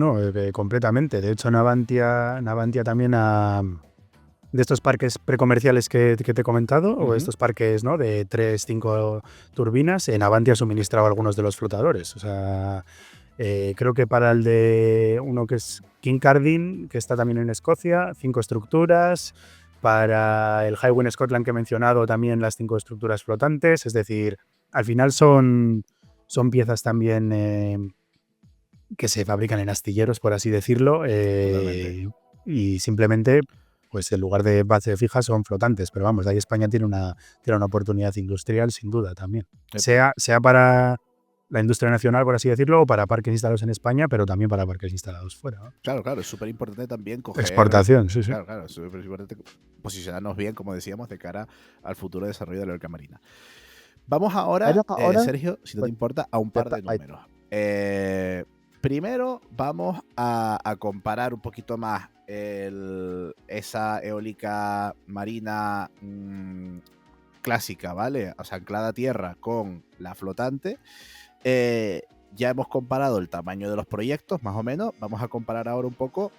completamente. De hecho, Navantia también de estos parques precomerciales que te he comentado, o estos parques, ¿no?, de 3, 5 turbinas, Navantia ha suministrado algunos de los flotadores. O sea, creo que para el de uno que es Kincardine, que está también en Escocia, 5 estructuras. Para el Hywind Scotland que he mencionado, también las 5 estructuras flotantes. Es decir, al final son piezas también que se fabrican en astilleros, por así decirlo, y simplemente, pues en lugar de base fija son flotantes. Pero vamos, ahí España tiene una oportunidad industrial sin duda también. Sea para la industria nacional, por así decirlo, o para parques instalados en España, pero también para parques instalados fuera, ¿no? Claro, es súper importante también coger... Exportación, sí. Claro, es súper importante posicionarnos bien, como decíamos, de cara al futuro desarrollo de la eólica marina. Vamos ahora, Sergio, si no te importa, a un par de números. Primero vamos a comparar un poquito más esa eólica marina clásica, ¿vale? O sea, anclada a tierra con la flotante. Ya hemos comparado el tamaño de los proyectos, más o menos. Vamos a comparar ahora un poco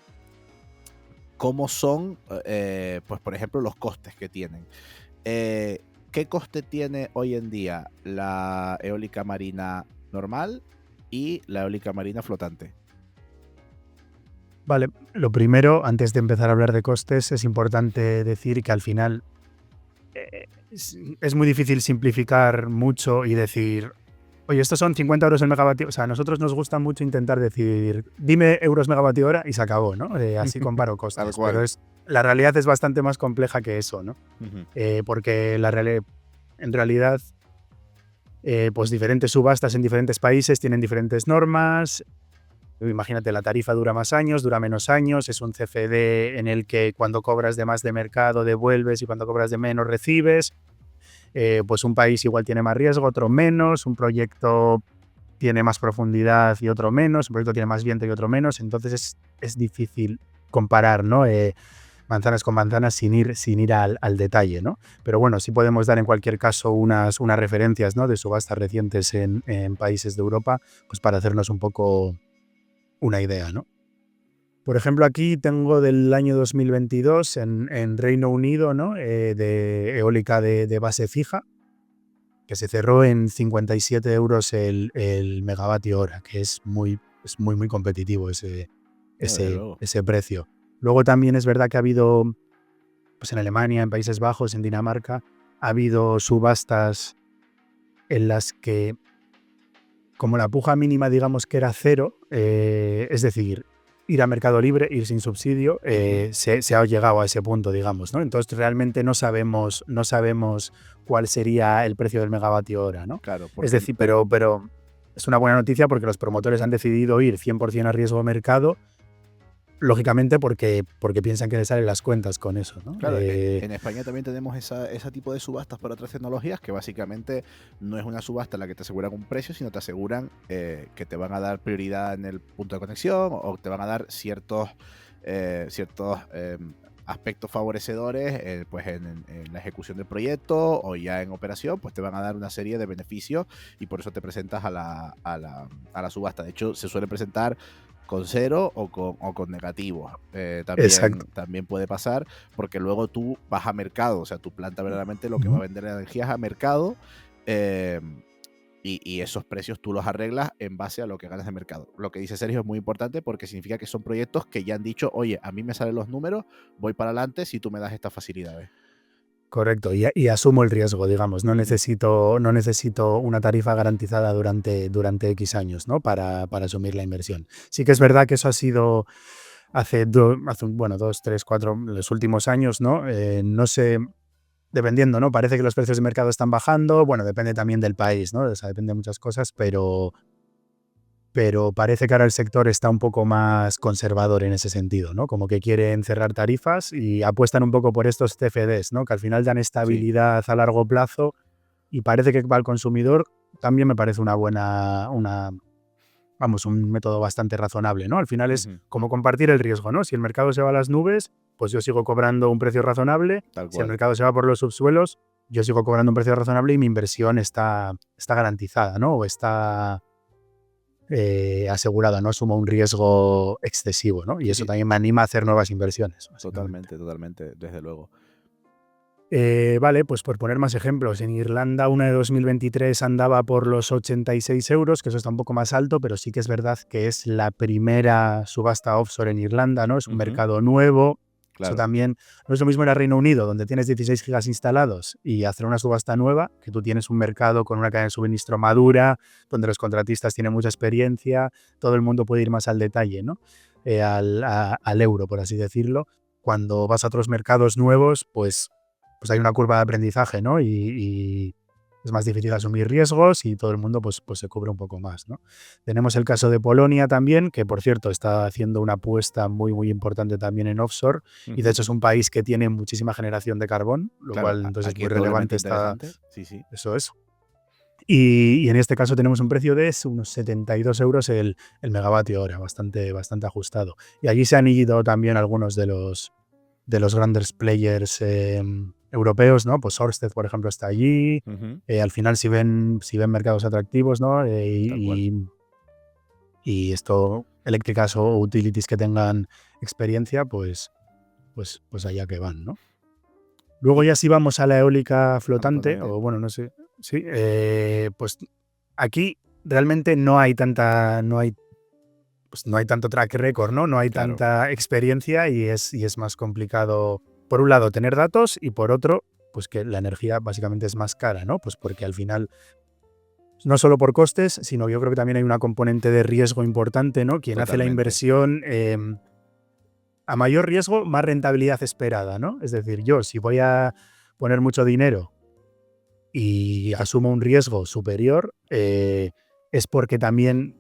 cómo son, pues por ejemplo, los costes que tienen. ¿Qué coste tiene hoy en día la eólica marina normal y la eólica marina flotante? Vale, lo primero, antes de empezar a hablar de costes, es importante decir que al final es muy difícil simplificar mucho y decir, oye, estos son 50 euros el megavatio. O sea, a nosotros nos gusta mucho intentar decir, dime euros megavatio hora y se acabó, ¿no? Así comparo Tal costes. cual. Pero la realidad es bastante más compleja que eso, ¿no? Ujú. Porque en realidad, pues diferentes subastas en diferentes países tienen diferentes normas. Imagínate, la tarifa dura más años, dura menos años, es un CFD en el que cuando cobras de más de mercado devuelves y cuando cobras de menos recibes. Pues un país igual tiene más riesgo, otro menos, un proyecto tiene más profundidad y otro menos, un proyecto tiene más viento y otro menos, entonces es difícil comparar, ¿no? Manzanas con manzanas sin ir al detalle, ¿no? Pero bueno, sí podemos dar en cualquier caso unas referencias, ¿no? De subastas recientes en países de Europa, pues para hacernos un poco una idea, ¿no? Por ejemplo, aquí tengo del año 2022 en Reino Unido, ¿no? De eólica de base fija, que se cerró en 57 euros el megavatio hora, que es muy competitivo Desde luego. ese precio. Luego también es verdad que ha habido, pues en Alemania, en Países Bajos, en Dinamarca, ha habido subastas en las que, como la puja mínima digamos que era cero, es decir, ir a Mercado Libre, ir sin subsidio, se ha llegado a ese punto, digamos, ¿no? Entonces realmente no sabemos cuál sería el precio del megavatio hora, ¿no? Claro, Es decir, pero es una buena noticia porque los promotores han decidido ir 100% a riesgo de mercado, lógicamente porque piensan que les salen las cuentas con eso, ¿no? claro, en España también tenemos ese tipo de subastas para otras tecnologías que básicamente no es una subasta en la que te aseguran un precio, sino te aseguran que te van a dar prioridad en el punto de conexión o te van a dar ciertos aspectos favorecedores pues en la ejecución del proyecto o ya en operación, pues te van a dar una serie de beneficios y por eso te presentas a la subasta. De hecho, se suele presentar con cero o con negativos. Exacto. También puede pasar porque luego tú vas a mercado, o sea, tu planta verdaderamente lo que va a vender energía es a mercado eh, y esos precios tú los arreglas en base a lo que ganas de mercado. Lo que dice Sergio es muy importante porque significa que son proyectos que ya han dicho, oye, a mí me salen los números, voy para adelante si tú me das estas facilidades. Correcto, y asumo el riesgo, digamos, no necesito una tarifa garantizada durante X años, ¿no? Para asumir la inversión. Sí que es verdad que eso ha sido hace 2, 3, 4, los últimos años, ¿no? No sé, dependiendo, ¿no? Parece que los precios de mercado están bajando, bueno, depende también del país, ¿no? O sea, depende de muchas cosas, pero parece que ahora el sector está un poco más conservador en ese sentido, ¿no? Como que quieren cerrar tarifas y apuestan un poco por estos CFDs, ¿no? Que al final dan estabilidad a largo plazo y parece que para el consumidor también me parece un método bastante razonable, ¿no? Al final es como compartir el riesgo, ¿no? Si el mercado se va a las nubes, pues yo sigo cobrando un precio razonable. Tal Si el cual. mercado se va por los subsuelos, yo sigo cobrando un precio razonable y mi inversión está garantizada, ¿no? O está asegurada, no asumo un riesgo excesivo, ¿no? Y eso Sí, también me anima a hacer nuevas inversiones, básicamente. totalmente, desde luego. Vale, pues por poner más ejemplos, en Irlanda una de 2023 andaba por los 86 euros, que eso está un poco más alto, pero sí que es verdad que es la primera subasta offshore en Irlanda, ¿no? Es un mercado nuevo. Eso Claro. también no es lo mismo en el Reino Unido, donde tienes 16 gigas instalados y hacer una subasta nueva, que tú tienes un mercado con una cadena de suministro madura, donde los contratistas tienen mucha experiencia, todo el mundo puede ir más al detalle, ¿no? Al euro, por así decirlo. Cuando vas a otros mercados nuevos, pues hay una curva de aprendizaje, ¿no? Y es más difícil asumir riesgos y todo el mundo pues se cubre un poco más, ¿no? Tenemos el caso de Polonia también, que por cierto está haciendo una apuesta muy importante también en offshore y de hecho es un país que tiene muchísima generación de carbón, lo Claro, cual entonces es aquí muy es doblemente relevante interesante. Sí. eso es. Y en este caso tenemos un precio de unos 72 euros el megavatio hora, bastante ajustado. Y allí se han ido también algunos de los grandes players europeos, ¿no? Pues Ørsted, por ejemplo, está allí. Al final, si ven mercados atractivos, ¿no? Tal cual. Y esto, eléctricas o utilities que tengan experiencia, pues allá que van, ¿no? Luego ya si vamos a la eólica flotante, o bueno, no sé, sí, pues aquí realmente no hay tanto track record, ¿no? No hay Claro. tanta experiencia y es más complicado, por un lado, tener datos y por otro, pues que la energía básicamente es más cara, ¿no? Pues porque al final, no solo por costes, sino yo creo que también hay una componente de riesgo importante, ¿no? Quien hace la Totalmente. inversión, a mayor riesgo, más rentabilidad esperada, ¿no? Es decir, yo si voy a poner mucho dinero y asumo un riesgo superior, es porque también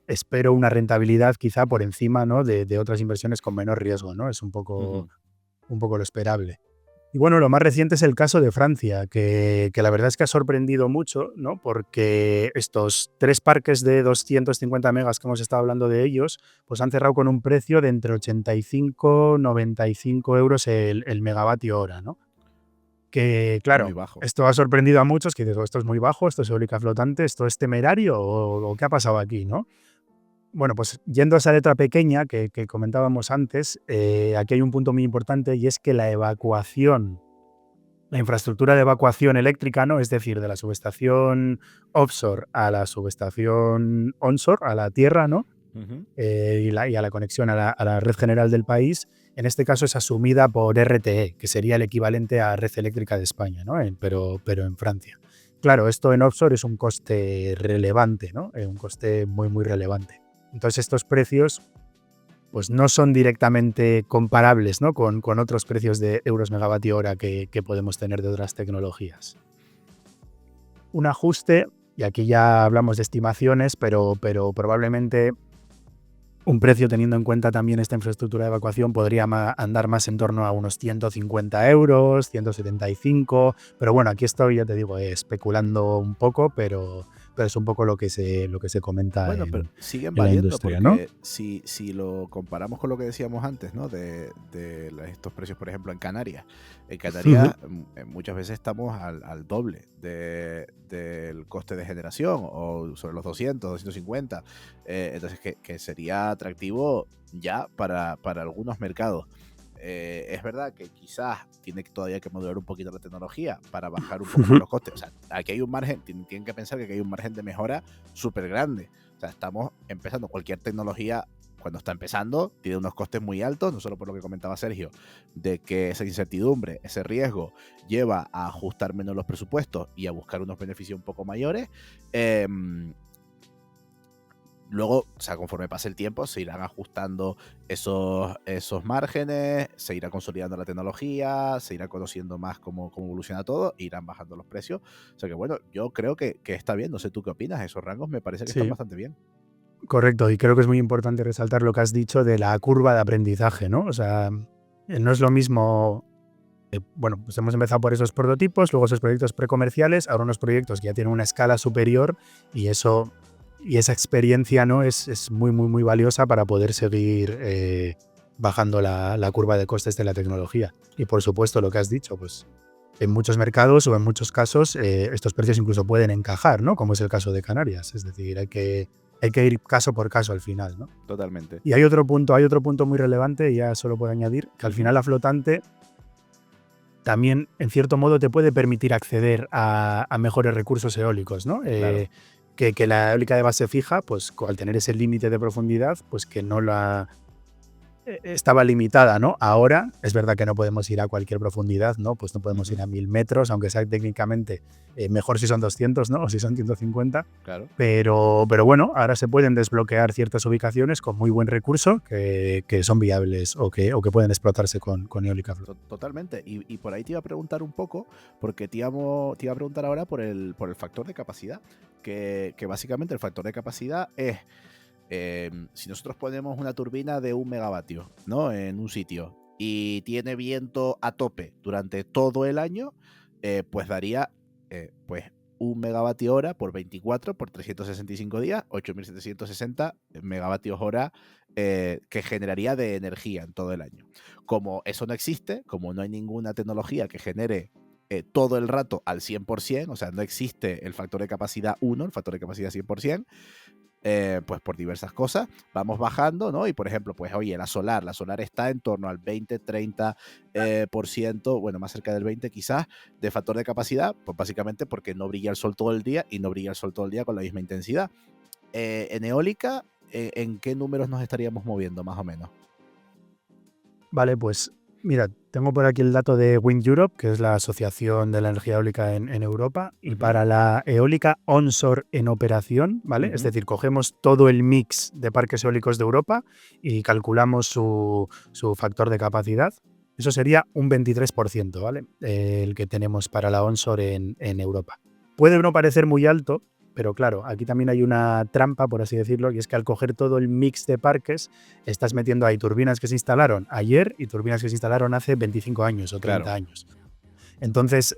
espero una rentabilidad quizá por encima, ¿no? de otras inversiones con menor riesgo, ¿no? Es un Ujú. poco lo esperable. Y bueno, lo más reciente es el caso de Francia, que la verdad es que ha sorprendido mucho, ¿no? Porque estos 3 parques de 250 megas que hemos estado hablando de ellos, pues han cerrado con un precio de entre 85 y 95 euros el megavatio hora, ¿no? Que Muy claro, bajo. esto ha sorprendido a muchos, que dices: "Oh, esto es muy bajo, esto es eólica flotante, esto es temerario o qué ha pasado aquí", ¿no? Bueno, pues yendo a esa letra pequeña que comentábamos antes, aquí hay un punto muy importante y es que la infraestructura de evacuación eléctrica, ¿no? Es decir, de la subestación offshore a la subestación onshore, a la tierra, ¿no? Ujú. Y a la conexión a la red general del país, en este caso es asumida por RTE, que sería el equivalente a Red Eléctrica de España, ¿no? Pero en Francia. Claro, esto en offshore es un coste relevante, ¿no? Un coste muy, muy relevante. Entonces estos precios pues no son directamente comparables, ¿no? con otros precios de euros megavatio hora que podemos tener de otras tecnologías. Un ajuste, y aquí ya hablamos de estimaciones, pero probablemente un precio teniendo en cuenta también esta infraestructura de evacuación podría andar más en torno a unos 150 euros, 175, pero bueno, aquí estoy, ya te digo, especulando un poco, pero es un poco lo que se comenta Bueno, pero siguen en la valiendo industria, ¿no? porque si lo comparamos con lo que decíamos antes, ¿no? Estos precios, por ejemplo, en Canarias. En Ujú. Canarias muchas veces estamos al doble del coste de generación o sobre los 200, 250. Entonces, que sería atractivo ya para algunos mercados. Es verdad que quizás tiene todavía que modular un poquito la tecnología para bajar un poco más los costes. O sea, aquí hay un margen, tienen que pensar que aquí hay un margen de mejora súper grande. O sea, estamos empezando. Cualquier tecnología, cuando está empezando, tiene unos costes muy altos, no solo por lo que comentaba Sergio, de que esa incertidumbre, ese riesgo, lleva a ajustar menos los presupuestos y a buscar unos beneficios un poco mayores. Luego, o sea, conforme pase el tiempo, se irán ajustando esos márgenes, se irá consolidando la tecnología, se irá conociendo más cómo evoluciona todo, e irán bajando los precios. O sea que bueno, yo creo que está bien, no sé tú qué opinas, esos rangos me parece que están Sí, bastante bien. correcto. Y creo que es muy importante resaltar lo que has dicho de la curva de aprendizaje, ¿no? O sea, no es lo mismo. Bueno, pues hemos empezado por esos prototipos, luego esos proyectos precomerciales, ahora unos proyectos que ya tienen una escala superior y esa experiencia, ¿no? es muy, muy, muy valiosa para poder seguir bajando la curva de costes de la tecnología. Y por supuesto, lo que has dicho, pues en muchos mercados o en muchos casos estos precios incluso pueden encajar, ¿no? Como es el caso de Canarias. Es decir, hay que ir caso por caso al final, ¿no? Totalmente. Y hay otro punto muy relevante, y ya solo puedo añadir, que al Ujú. final la flotante también, en cierto modo, te puede permitir acceder a mejores recursos eólicos, ¿no? Claro. Que la eólica de base fija, pues al tener ese límite de profundidad, pues que no la estaba limitada, ¿no? Ahora es verdad que no podemos ir a cualquier profundidad, ¿no? Pues no podemos ir Ujú. a 1000 metros, aunque sea técnicamente mejor si son 200, ¿no? O si son 150. Claro. Pero bueno, ahora se pueden desbloquear ciertas ubicaciones con muy buen recurso que son viables o que pueden explotarse con eólica flotante. Totalmente. Y por ahí te iba a preguntar un poco, porque te iba a preguntar ahora por el factor de capacidad, que básicamente el factor de capacidad es, si nosotros ponemos una turbina de 1 megavatio, ¿no? En un sitio y tiene viento a tope durante todo el año, pues daría pues 1 megavatio hora por 24 por 365 días, 8760 megavatios hora que generaría de energía en todo el año. Como eso no existe, como no hay ninguna tecnología que genere todo el rato al 100%, o sea, no existe el factor de capacidad 1, el factor de capacidad 100%, pues por diversas cosas, vamos bajando, ¿no? Y por ejemplo, pues oye, la solar está en torno al 20-30%, bueno, más cerca del 20 quizás, de factor de capacidad, pues básicamente porque no brilla el sol todo el día y no brilla el sol todo el día con la misma intensidad. En eólica, ¿en qué números nos estaríamos moviendo más o menos? Vale, pues Mira, tengo por aquí el dato de Wind Europe, que es la Asociación de la Energía Eólica en Europa, y para la eólica onshore en operación, ¿vale? Es decir, cogemos todo el mix de parques eólicos de Europa y calculamos su factor de capacidad. Eso sería un 23%, ¿vale? El que tenemos para la onshore en Europa. Puede no parecer muy alto, pero claro, aquí también hay una trampa, por así decirlo, y es que al coger todo el mix de parques, estás metiendo ahí turbinas que se instalaron ayer y turbinas que se instalaron hace 25 años o 30 años. Entonces,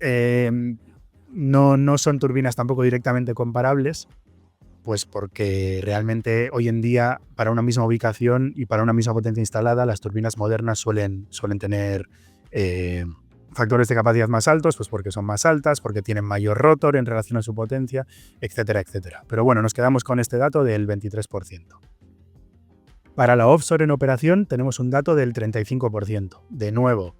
no son turbinas tampoco directamente comparables, pues porque realmente hoy en día, para una misma ubicación y para una misma potencia instalada, las turbinas modernas suelen tener factores de capacidad más altos, pues porque son más altas, porque tienen mayor rotor en relación a su potencia, etcétera, etcétera. Pero bueno, nos quedamos con este dato del 23%. Para la offshore en operación tenemos un dato del 35%. De nuevo,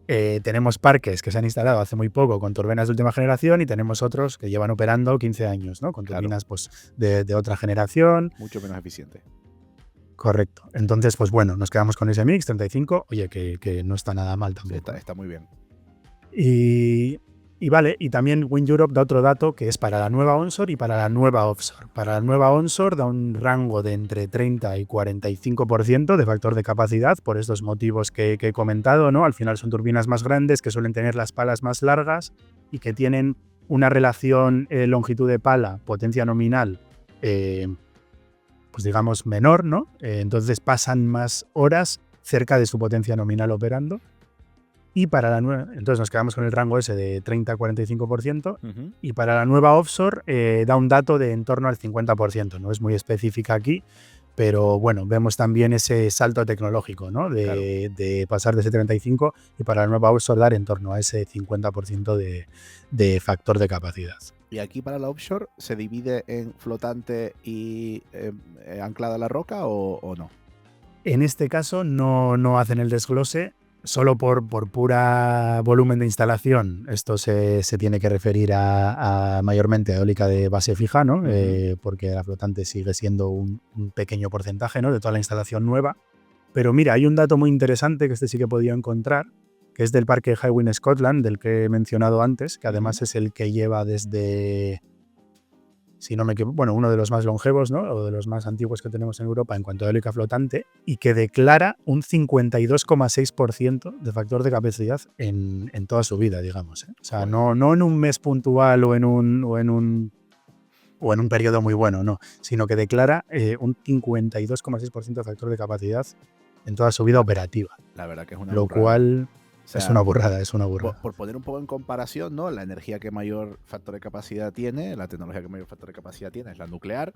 tenemos parques que se han instalado hace muy poco con turbinas de última generación y tenemos otros que llevan operando 15 años, ¿no? Con turbinas pues, de otra generación. Mucho menos eficiente. Correcto. Entonces, pues bueno, nos quedamos con ese mix, 35. Oye, que no está nada mal tampoco. Sí, está muy bien. Y vale, y también Wind Europe da otro dato que es para la nueva onshore y para la nueva offshore. Para la nueva onshore da un rango de entre 30 y 45% de factor de capacidad por estos motivos que he comentado, ¿no? Al final son turbinas más grandes que suelen tener las palas más largas y que tienen una relación longitud de pala, potencia nominal, pues digamos menor, ¿no? Entonces pasan más horas cerca de su potencia nominal operando. Y para la nueva, entonces nos quedamos con el rango ese de 30-45%. Y para la nueva offshore da un dato de en torno al 50%. No es muy específica aquí, pero bueno, vemos también ese salto tecnológico, ¿no? De pasar de ese 35 y para la nueva offshore dar en torno a ese 50% de factor de capacidad. ¿Y aquí para la offshore se divide en flotante y anclada a la roca o no? En este caso no hacen el desglose. Solo por pura volumen de instalación, esto se tiene que referir a mayormente a eólica de base fija, ¿no? Porque la flotante sigue siendo un pequeño porcentaje, ¿no? De toda la instalación nueva. Pero mira, hay un dato muy interesante que este sí que he podido encontrar, que es del parque Hywind Scotland, del que he mencionado antes, que además es el que lleva desde, si no me equivoco, bueno, uno de los más longevos, ¿no? O de los más antiguos que tenemos en Europa en cuanto a eólica flotante, y que declara un 52,6% de factor de capacidad en toda su vida, digamos, ¿eh? O sea, no en un mes puntual o en un periodo muy bueno, no, sino que declara un 52,6% de factor de capacidad en toda su vida operativa. La verdad que es una Lo burrada. cual... O sea, es una burrada. Por poner un poco en comparación, ¿no? La energía que mayor factor de capacidad tiene, la tecnología que mayor factor de capacidad tiene es la nuclear.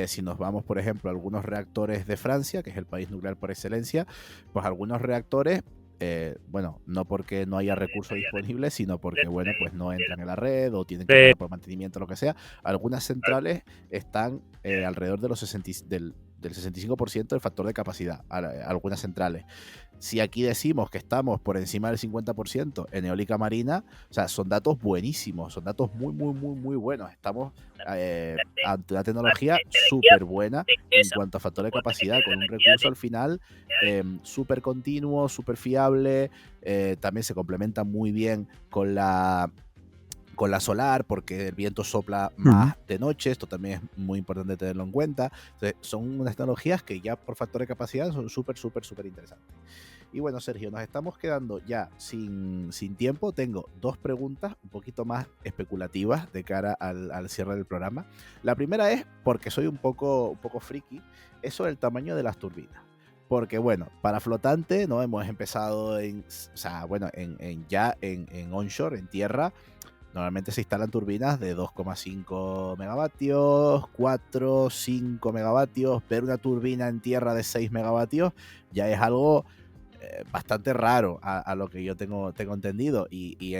Si nos vamos, por ejemplo, a algunos reactores de Francia, que es el país nuclear por excelencia, pues algunos reactores, bueno, no porque no haya recursos disponibles, sino porque, bueno, pues no entran en la red o tienen que pagar por mantenimiento, lo que sea. Algunas centrales están alrededor de los del 65% del factor de capacidad, algunas centrales. Si aquí decimos que estamos por encima del 50% en eólica marina, o sea, son datos buenísimos, son datos muy, muy, muy, muy buenos. Estamos ante una tecnología súper buena en cuanto a factor de capacidad, con un recurso al final súper continuo, súper fiable. También se complementa muy bien con la solar, porque el viento sopla más de noche. Esto también es muy importante tenerlo en cuenta. Entonces, son unas tecnologías que ya por factor de capacidad son súper, súper, súper interesantes. Y bueno, Sergio, nos estamos quedando ya sin tiempo. Tengo dos preguntas un poquito más especulativas de cara al cierre del programa. La primera es, porque soy un poco friki, es sobre el tamaño de las turbinas. Porque bueno, para flotante no hemos empezado en onshore, en tierra. Normalmente se instalan turbinas de 2,5 megavatios, 4, 5 megavatios. Ver una turbina en tierra de 6 megavatios ya es algo bastante raro a lo que yo tengo entendido. Y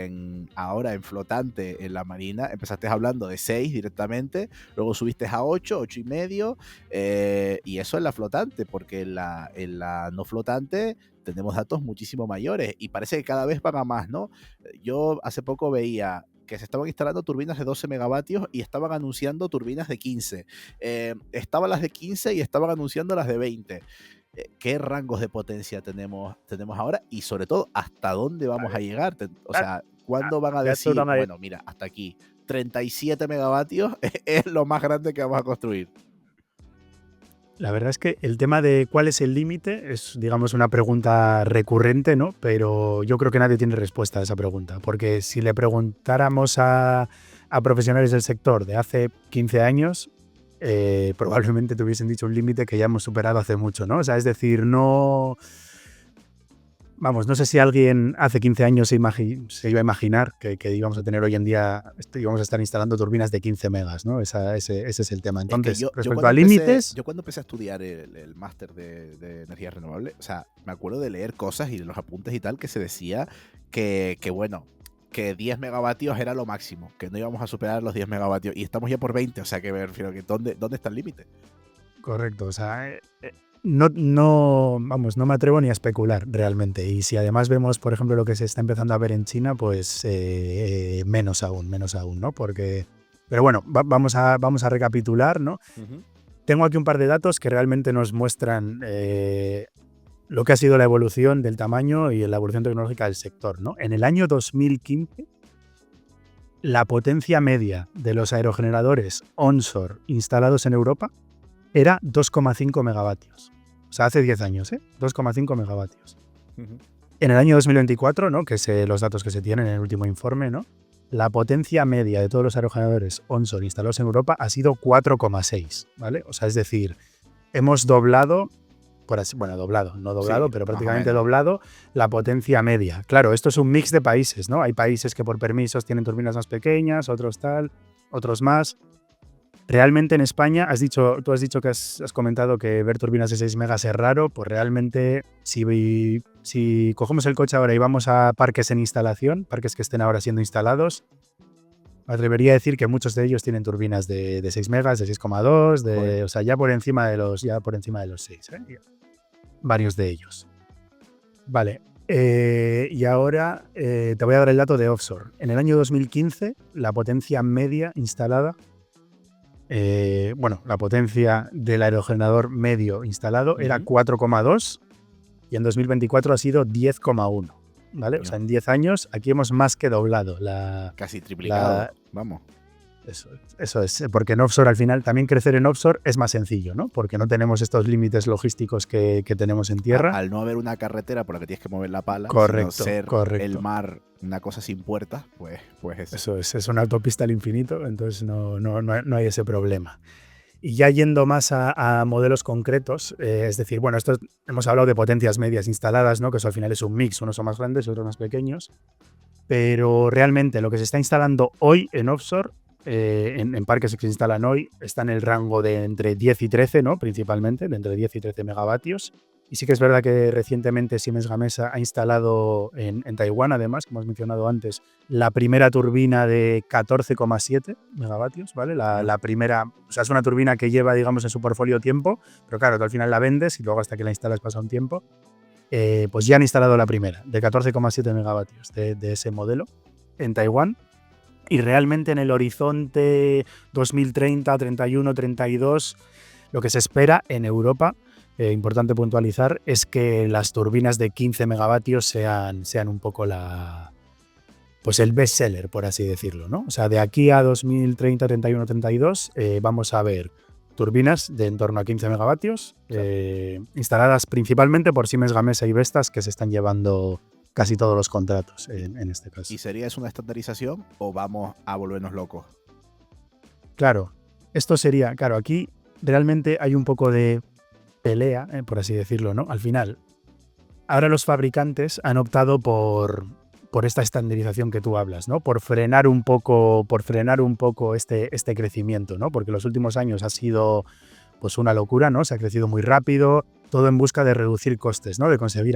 ahora en flotante, en la marina, empezaste hablando de 6 directamente, luego subiste a 8 y medio, y eso en la flotante, porque en la no flotante tenemos datos muchísimo mayores y parece que cada vez van a más, ¿no? Yo hace poco veía que se estaban instalando turbinas de 12 megavatios y estaban anunciando turbinas de 15. Estaban las de 15 y estaban anunciando las de 20. ¿qué rangos de potencia tenemos ahora? Y sobre todo, ¿hasta dónde vamos a llegar? O sea, ¿cuándo van a decir, bueno, mira, hasta aquí, 37 megavatios es lo más grande que vamos a construir? La verdad es que el tema de cuál es el límite es, digamos, una pregunta recurrente, ¿no? Pero yo creo que nadie tiene respuesta a esa pregunta, porque si le preguntáramos a profesionales del sector de hace 15 años, probablemente te hubiesen dicho un límite que ya hemos superado hace mucho, ¿no? O sea, es decir, no... Vamos, no sé si alguien hace 15 años se iba a imaginar que íbamos a tener hoy en día, íbamos a estar instalando turbinas de 15 megas, ¿no? Ese es el tema. Entonces, respecto a límites... Yo cuando empecé a estudiar el máster de energía renovable, o sea, me acuerdo de leer cosas y de los apuntes y tal, que se decía que 10 megavatios era lo máximo, que no íbamos a superar los 10 megavatios, y estamos ya por 20, o sea, que me refiero que ¿dónde está el límite? Correcto, o sea... No me atrevo ni a especular realmente. Y si además vemos, por ejemplo, lo que se está empezando a ver en China, pues menos aún, ¿no? Pero bueno, vamos a recapitular, ¿no? Uh-huh. Tengo aquí un par de datos que realmente nos muestran lo que ha sido la evolución del tamaño y la evolución tecnológica del sector, ¿no? En el año 2015, la potencia media de los aerogeneradores onshore instalados en Europa era 2,5 megavatios. O sea, hace 10 años, 2,5 megavatios. Uh-huh. En el año 2024, ¿no? Que es los datos que se tienen en el último informe, ¿no? La potencia media de todos los aerogeneradores onshore instalados en Europa ha sido 4,6, ¿vale? O sea, es decir, hemos doblado, pero prácticamente doblado la potencia media. Claro, esto es un mix de países, ¿no? Hay países que por permisos tienen turbinas más pequeñas, otros tal, otros más. Realmente en España, tú has dicho que has comentado que ver turbinas de 6 megas es raro, pues realmente si cogemos el coche ahora y vamos a parques en instalación, parques que estén ahora siendo instalados, me atrevería a decir que muchos de ellos tienen turbinas de 6 megas, de 6,2, o sea, ya por encima de los 6, varios de ellos. Vale. Y ahora te voy a dar el dato de offshore. En el año 2015, la potencia media instalada la potencia del aerogenerador medio instalado era 4,2 y en 2024 ha sido 10,1, ¿vale? O sea, en 10 años aquí hemos más que doblado casi triplicado, vamos. Eso es, porque en offshore al final también crecer en offshore es más sencillo, ¿no? Porque no tenemos estos límites logísticos que tenemos en tierra. Al no haber una carretera por la que tienes que mover la pala, correcto, sino ser correcto. El mar una cosa sin puertas, pues eso es una autopista al infinito, entonces no hay ese problema. Y ya yendo más a modelos concretos, es decir, bueno, hemos hablado de potencias medias instaladas, ¿no? Que eso al final es un mix, unos son más grandes y otros más pequeños, pero realmente lo que se está instalando hoy en offshore, en parques que se instalan hoy, está en el rango de entre 10 y 13, ¿no? Principalmente, de entre 10 y 13 megavatios. Y sí que es verdad que recientemente Siemens Gamesa ha instalado en Taiwán, además, como hemos mencionado antes, la primera turbina de 14,7 megavatios, ¿vale? La primera, o sea, es una turbina que lleva, digamos, en su portfolio tiempo, pero claro, tú al final la vendes y luego hasta que la instalas pasa un tiempo. Pues ya han instalado la primera, de 14,7 megavatios de ese modelo en Taiwán. Y realmente en el horizonte 2030, 31, 32, lo que se espera en Europa, importante puntualizar, es que las turbinas de 15 megavatios sean un poco el best seller, por así decirlo, ¿no? O sea, de aquí a 2030, 31, 32 vamos a ver turbinas de en torno a 15 megavatios, instaladas principalmente por Siemens Gamesa y Vestas, que se están llevando casi todos los contratos en este caso. ¿Y sería eso una estandarización o vamos a volvernos locos? Claro, aquí realmente hay un poco de pelea, por así decirlo, ¿no? Al final, ahora los fabricantes han optado por esta estandarización que tú hablas, ¿no? Por frenar un poco este crecimiento, ¿no? Porque los últimos años ha sido pues una locura, ¿no? Se ha crecido muy rápido, todo en busca de reducir costes, ¿no? De conseguir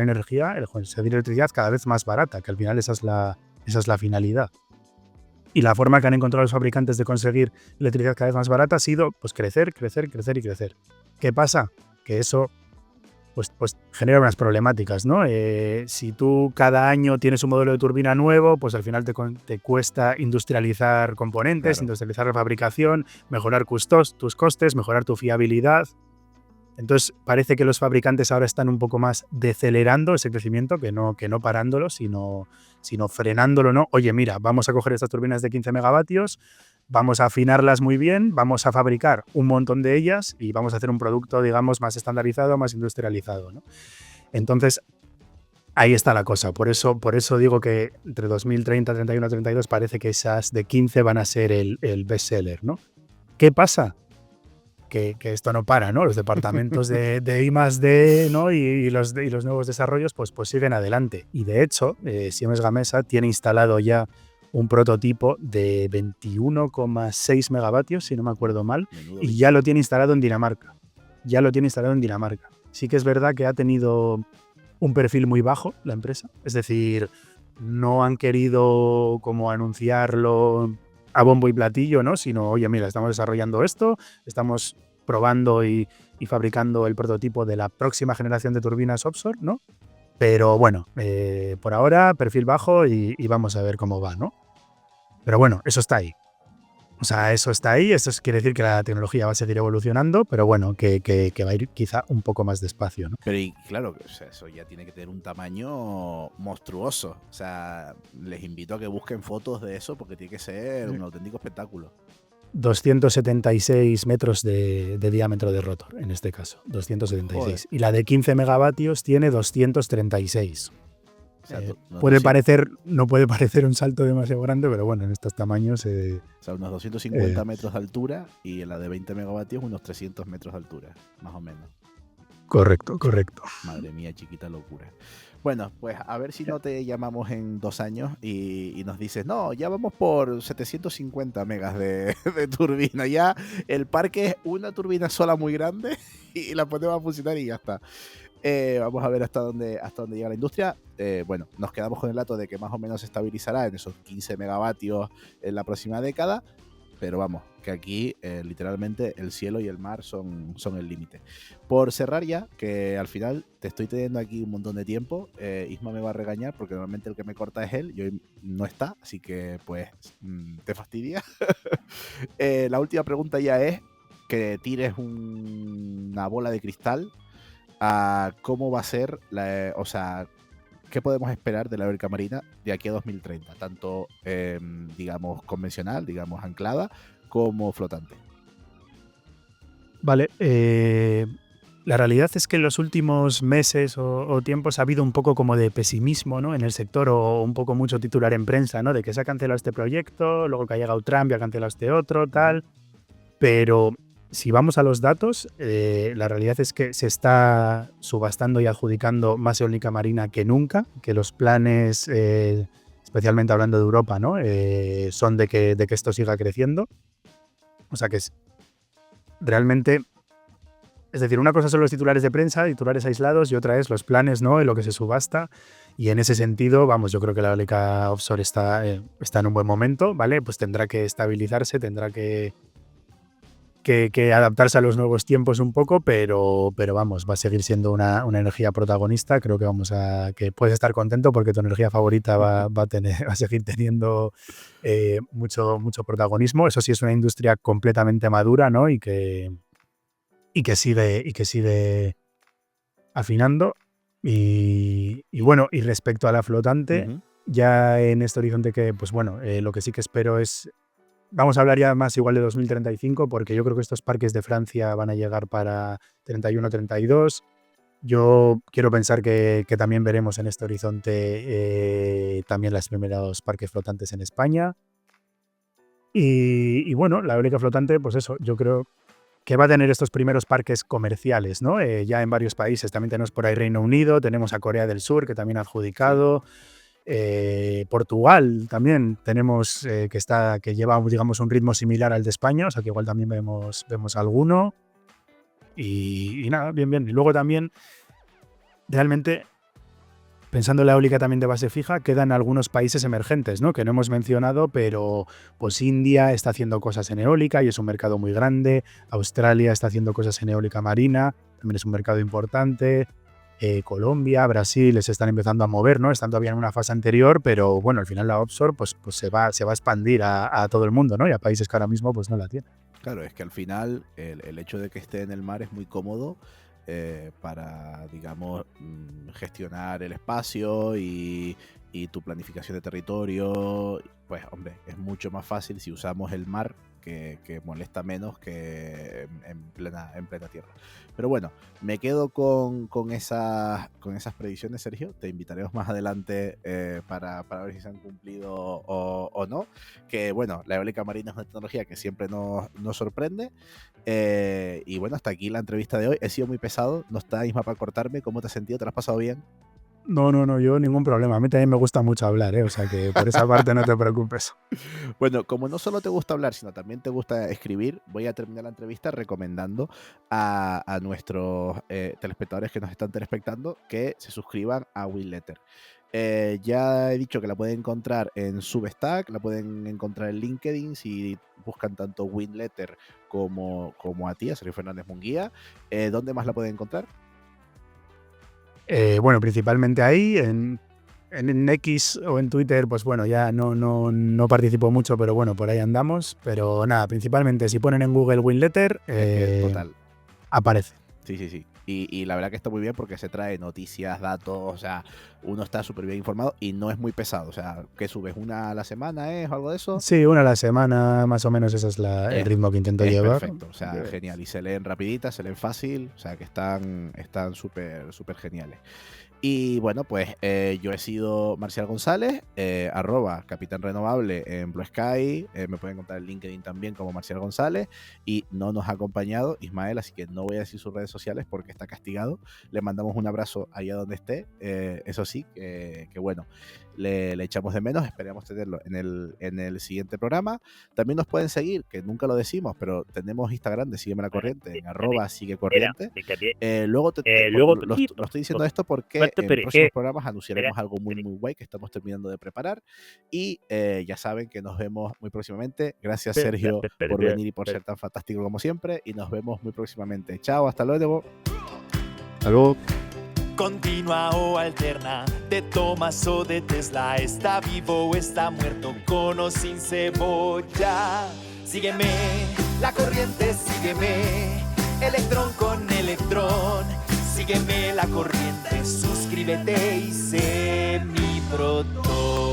conseguir electricidad cada vez más barata, que al final esa es la finalidad. Y la forma que han encontrado los fabricantes de conseguir electricidad cada vez más barata ha sido pues crecer y crecer. ¿Qué pasa? Que eso pues genera unas problemáticas, ¿no? Si tú cada año tienes un modelo de turbina nuevo, pues al final te cuesta industrializar componentes, claro. Industrializar la fabricación, mejorar tus costes, mejorar tu fiabilidad. Entonces parece que los fabricantes ahora están un poco más decelerando ese crecimiento, que no parándolo, sino frenándolo, ¿no? Oye, mira, vamos a coger estas turbinas de 15 megavatios, vamos a afinarlas muy bien, vamos a fabricar un montón de ellas y vamos a hacer un producto, digamos, más estandarizado, más industrializado, ¿no? Entonces, ahí está la cosa. Por eso digo que entre 2030, 31, 32 parece que esas de 15 van a ser el bestseller, ¿no? ¿Qué pasa? Que esto no para, ¿no? Los departamentos de I+D, ¿no? y los nuevos desarrollos pues siguen adelante. Y de hecho, Siemens Gamesa tiene instalado ya un prototipo de 21,6 megavatios, si no me acuerdo mal, y ya lo tiene instalado en Dinamarca. Sí que es verdad que ha tenido un perfil muy bajo la empresa, es decir, no han querido como anunciarlo a bombo y platillo, ¿no? Sino, oye, mira, estamos desarrollando esto, estamos probando y fabricando el prototipo de la próxima generación de turbinas offshore, ¿no? Pero bueno, por ahora, perfil bajo y vamos a ver cómo va, ¿no? Pero bueno, eso está ahí. O sea, eso está ahí, eso quiere decir que la tecnología va a seguir evolucionando, pero bueno, que va a ir quizá un poco más despacio, ¿no? Pero y claro, o sea, eso ya tiene que tener un tamaño monstruoso. O sea, les invito a que busquen fotos de eso porque tiene que ser un auténtico espectáculo. 276 metros de diámetro de rotor, en este caso, 276. Joder. Y la de 15 megavatios tiene 236. O sea, no puede parecer un salto demasiado grande, pero bueno, en estos tamaños... O sea, unos 250 metros de altura y en la de 20 megavatios unos 300 metros de altura, más o menos. Correcto. Madre mía, chiquita locura. Bueno, pues a ver si no te llamamos en 2 años y nos dices, no, ya vamos por 750 megas de turbina. Ya el parque es una turbina sola muy grande y la ponemos a funcionar y ya está. Vamos a ver hasta dónde llega la industria. Bueno, nos quedamos con el dato de que más o menos se estabilizará en esos 15 megavatios en la próxima década. Pero vamos, que aquí literalmente el cielo y el mar son el límite. Por cerrar ya, que al final te estoy teniendo aquí un montón de tiempo, Isma me va a regañar porque normalmente el que me corta es él y hoy no está, así que pues te fastidia. La última pregunta ya es que tires una bola de cristal a cómo va a ser, o sea, qué podemos esperar de la eólica marina de aquí a 2030, tanto, digamos, convencional, digamos, anclada, como flotante. Vale, la realidad es que en los últimos meses o tiempos ha habido un poco como de pesimismo, ¿no? En el sector, o un poco mucho titular en prensa, ¿no? De que se ha cancelado este proyecto, luego que ha llegado Trump y ha cancelado este otro, tal, pero... Si vamos a los datos, la realidad es que se está subastando y adjudicando más eólica marina que nunca, que los planes, especialmente hablando de Europa, ¿no? Son de que esto siga creciendo. O sea que realmente, es decir, una cosa son los titulares de prensa, titulares aislados, y otra es los planes, ¿no? En lo que se subasta. Y en ese sentido, vamos, yo creo que la eólica offshore está en un buen momento, ¿vale? Pues tendrá que estabilizarse, tendrá que adaptarse a los nuevos tiempos un poco, pero vamos, va a seguir siendo una energía protagonista. Creo que puedes estar contento porque tu energía favorita va a seguir teniendo mucho protagonismo. Eso sí, es una industria completamente madura, ¿no? Y que sigue afinando. Y bueno, y respecto a la flotante, ya en este horizonte que, pues bueno, lo que sí que espero es... Vamos a hablar ya más igual de 2035, porque yo creo que estos parques de Francia van a llegar para 31-32. Yo quiero pensar que también veremos en este horizonte también los primeros parques flotantes en España. Y bueno, la eólica flotante, pues eso, yo creo que va a tener estos primeros parques comerciales, ¿no? Ya en varios países. También tenemos por ahí Reino Unido, tenemos a Corea del Sur, que también ha adjudicado. Portugal también tenemos que lleva, digamos, un ritmo similar al de España, o sea que igual también vemos alguno y nada, bien. Y luego también, realmente, pensando en la eólica también de base fija, quedan algunos países emergentes, ¿no? Que no hemos mencionado, pero pues India está haciendo cosas en eólica y es un mercado muy grande. Australia está haciendo cosas en eólica marina, también es un mercado importante. Colombia, Brasil se están empezando a mover, ¿no? Están todavía en una fase anterior, pero bueno, al final la offshore pues se va a expandir a todo el mundo, ¿no? Y a países que ahora mismo pues no la tienen. Claro, es que al final el hecho de que esté en el mar es muy cómodo para, digamos, gestionar el espacio y tu planificación de territorio. Pues, hombre, es mucho más fácil si usamos el mar, que molesta menos que en plena tierra. Pero bueno, me quedo con esas predicciones, Sergio. Te invitaremos más adelante para ver si se han cumplido o no. Que bueno, la eólica marina es una tecnología que siempre nos sorprende. Y bueno, hasta aquí la entrevista de hoy. He sido muy pesado, no está Isma para cortarme. ¿Cómo te has sentido? ¿Te lo has pasado bien? No, yo ningún problema. A mí también me gusta mucho hablar, o sea que por esa parte no te preocupes. Bueno, como no solo te gusta hablar, sino también te gusta escribir, voy a terminar la entrevista recomendando a nuestros telespectadores que nos están telespectando que se suscriban a Winletter. Ya he dicho que la pueden encontrar en Substack, la pueden encontrar en LinkedIn si buscan tanto Winletter como a ti, a Sergio Fernández Munguía. ¿Dónde más la pueden encontrar? Bueno, principalmente ahí, en X o en Twitter, pues bueno, ya no participo mucho, pero bueno, por ahí andamos. Pero nada, principalmente si ponen en Google Winletter, Total. aparece. Sí. Y la verdad que está muy bien porque se trae noticias, datos, o sea, uno está súper bien informado y no es muy pesado. O sea, ¿qué subes? ¿Una a la semana o algo de eso? Sí, una a la semana, más o menos, ese es el ritmo que intento llevar. Perfecto, o sea, genial. Y se leen rapiditas, se leen fácil, o sea, que están súper geniales. Y bueno, pues yo he sido Marcial González, @Capitán Renovable en Blue Sky. Me pueden encontrar en LinkedIn también como Marcial González. Y no nos ha acompañado Ismael, así que no voy a decir sus redes sociales porque está castigado. Le mandamos un abrazo allá donde esté. Eso sí, que bueno, le echamos de menos. Esperamos tenerlo en el siguiente programa. También nos pueden seguir, que nunca lo decimos, pero tenemos Instagram de Sígueme la Corriente, en @SígueCorriente. Luego lo estoy diciendo esto porque en próximos programas anunciaremos algo muy guay que estamos terminando de preparar. Y ya saben que nos vemos muy próximamente. Gracias, Sergio, por venir y por ser tan fantástico como siempre. Y nos vemos muy próximamente. Chao, hasta luego. Hasta luego. Continua o alterna, de Thomas o de Tesla, está vivo o está muerto, con o sin cebolla. Sígueme, la corriente, sígueme, electrón con electrón. Sígueme la corriente, suscríbete y sé mi protón.